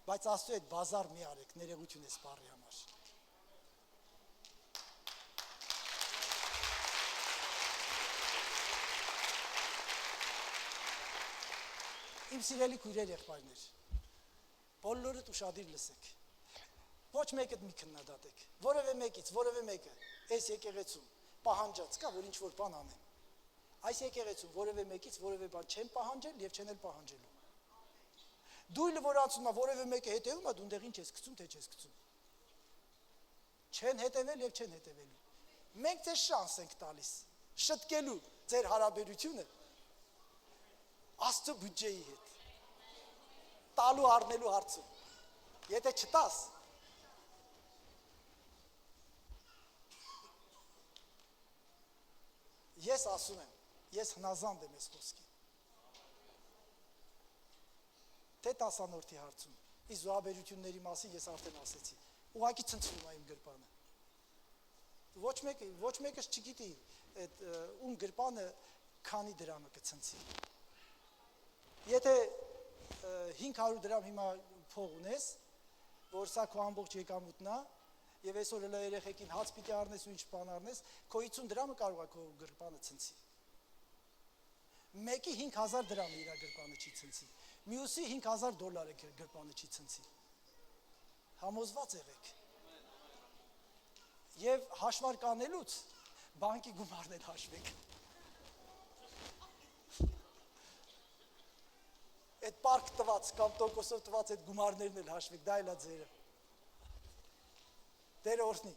Speaker 1: Բայց Աստծո հետ բազար մի արեք, ներողություն ես բառի համար։ Իմ սիրելի քույրեր եղբայրներ, բոլորդ ուշադիր լսեք։ Ոչ մեկը մի քննադատեք, որևէ մեկը այս եկեղեցում պահանջած կա, որ ինչ-որ բան անեն։ Այս եկեղեցում որևէ մեկից որևէ բան չեն պահանջել եւ չեն էլ պահանջելու։ Դույլը որ անցնում է, որևէ մեկը հետևում է, դու այնտեղ ինչ ես գցում, թե չես գցում։ Չեն հետևել եւ չեն հետևելու։ Մենք ձեզ շանս ենք տալիս շտկելու ձեր հարաբերությունը Աստծո բյուջեի հետ։ Տալու առնելու հարցում։ Եթե չտաս, ես ասում եմ, ես հնազանդ եմ այս խոսքին։ Թե 10-րդի հարցում, իսկ զոհաբերությունների մասին ես արդեն ասեցի։ Ուղղակի ցնցվում է իմ գրպանը։ Ոչ մեկս չգիտի այդ ում գրպանը քանի դրամը կցնցի։ Եթե 500 դրամ հիմա փող ունես, որ սա քո ամբողջ եկամուտն է, եւ այսօր հələ երեխեքին հաց պիտի առնես ու ինչ բան առնես, քո 50 դրամը կարող է քո գրպանը ցնցի։ Մեկի 5000 դրամը իր գրպանը չի ցնցի։ Մյուսի $5000 գրպանը չի ցնցի։ Համոզված եղեք։ Եվ հաշվարկ անելուց բանկի գումարն էլ հաշվեք։ Այդ պարկ տված կամ տոկոսով տված այդ գումարներն էլ հաշվեք, դա էլ է ձերը։ Տերը օրհնի։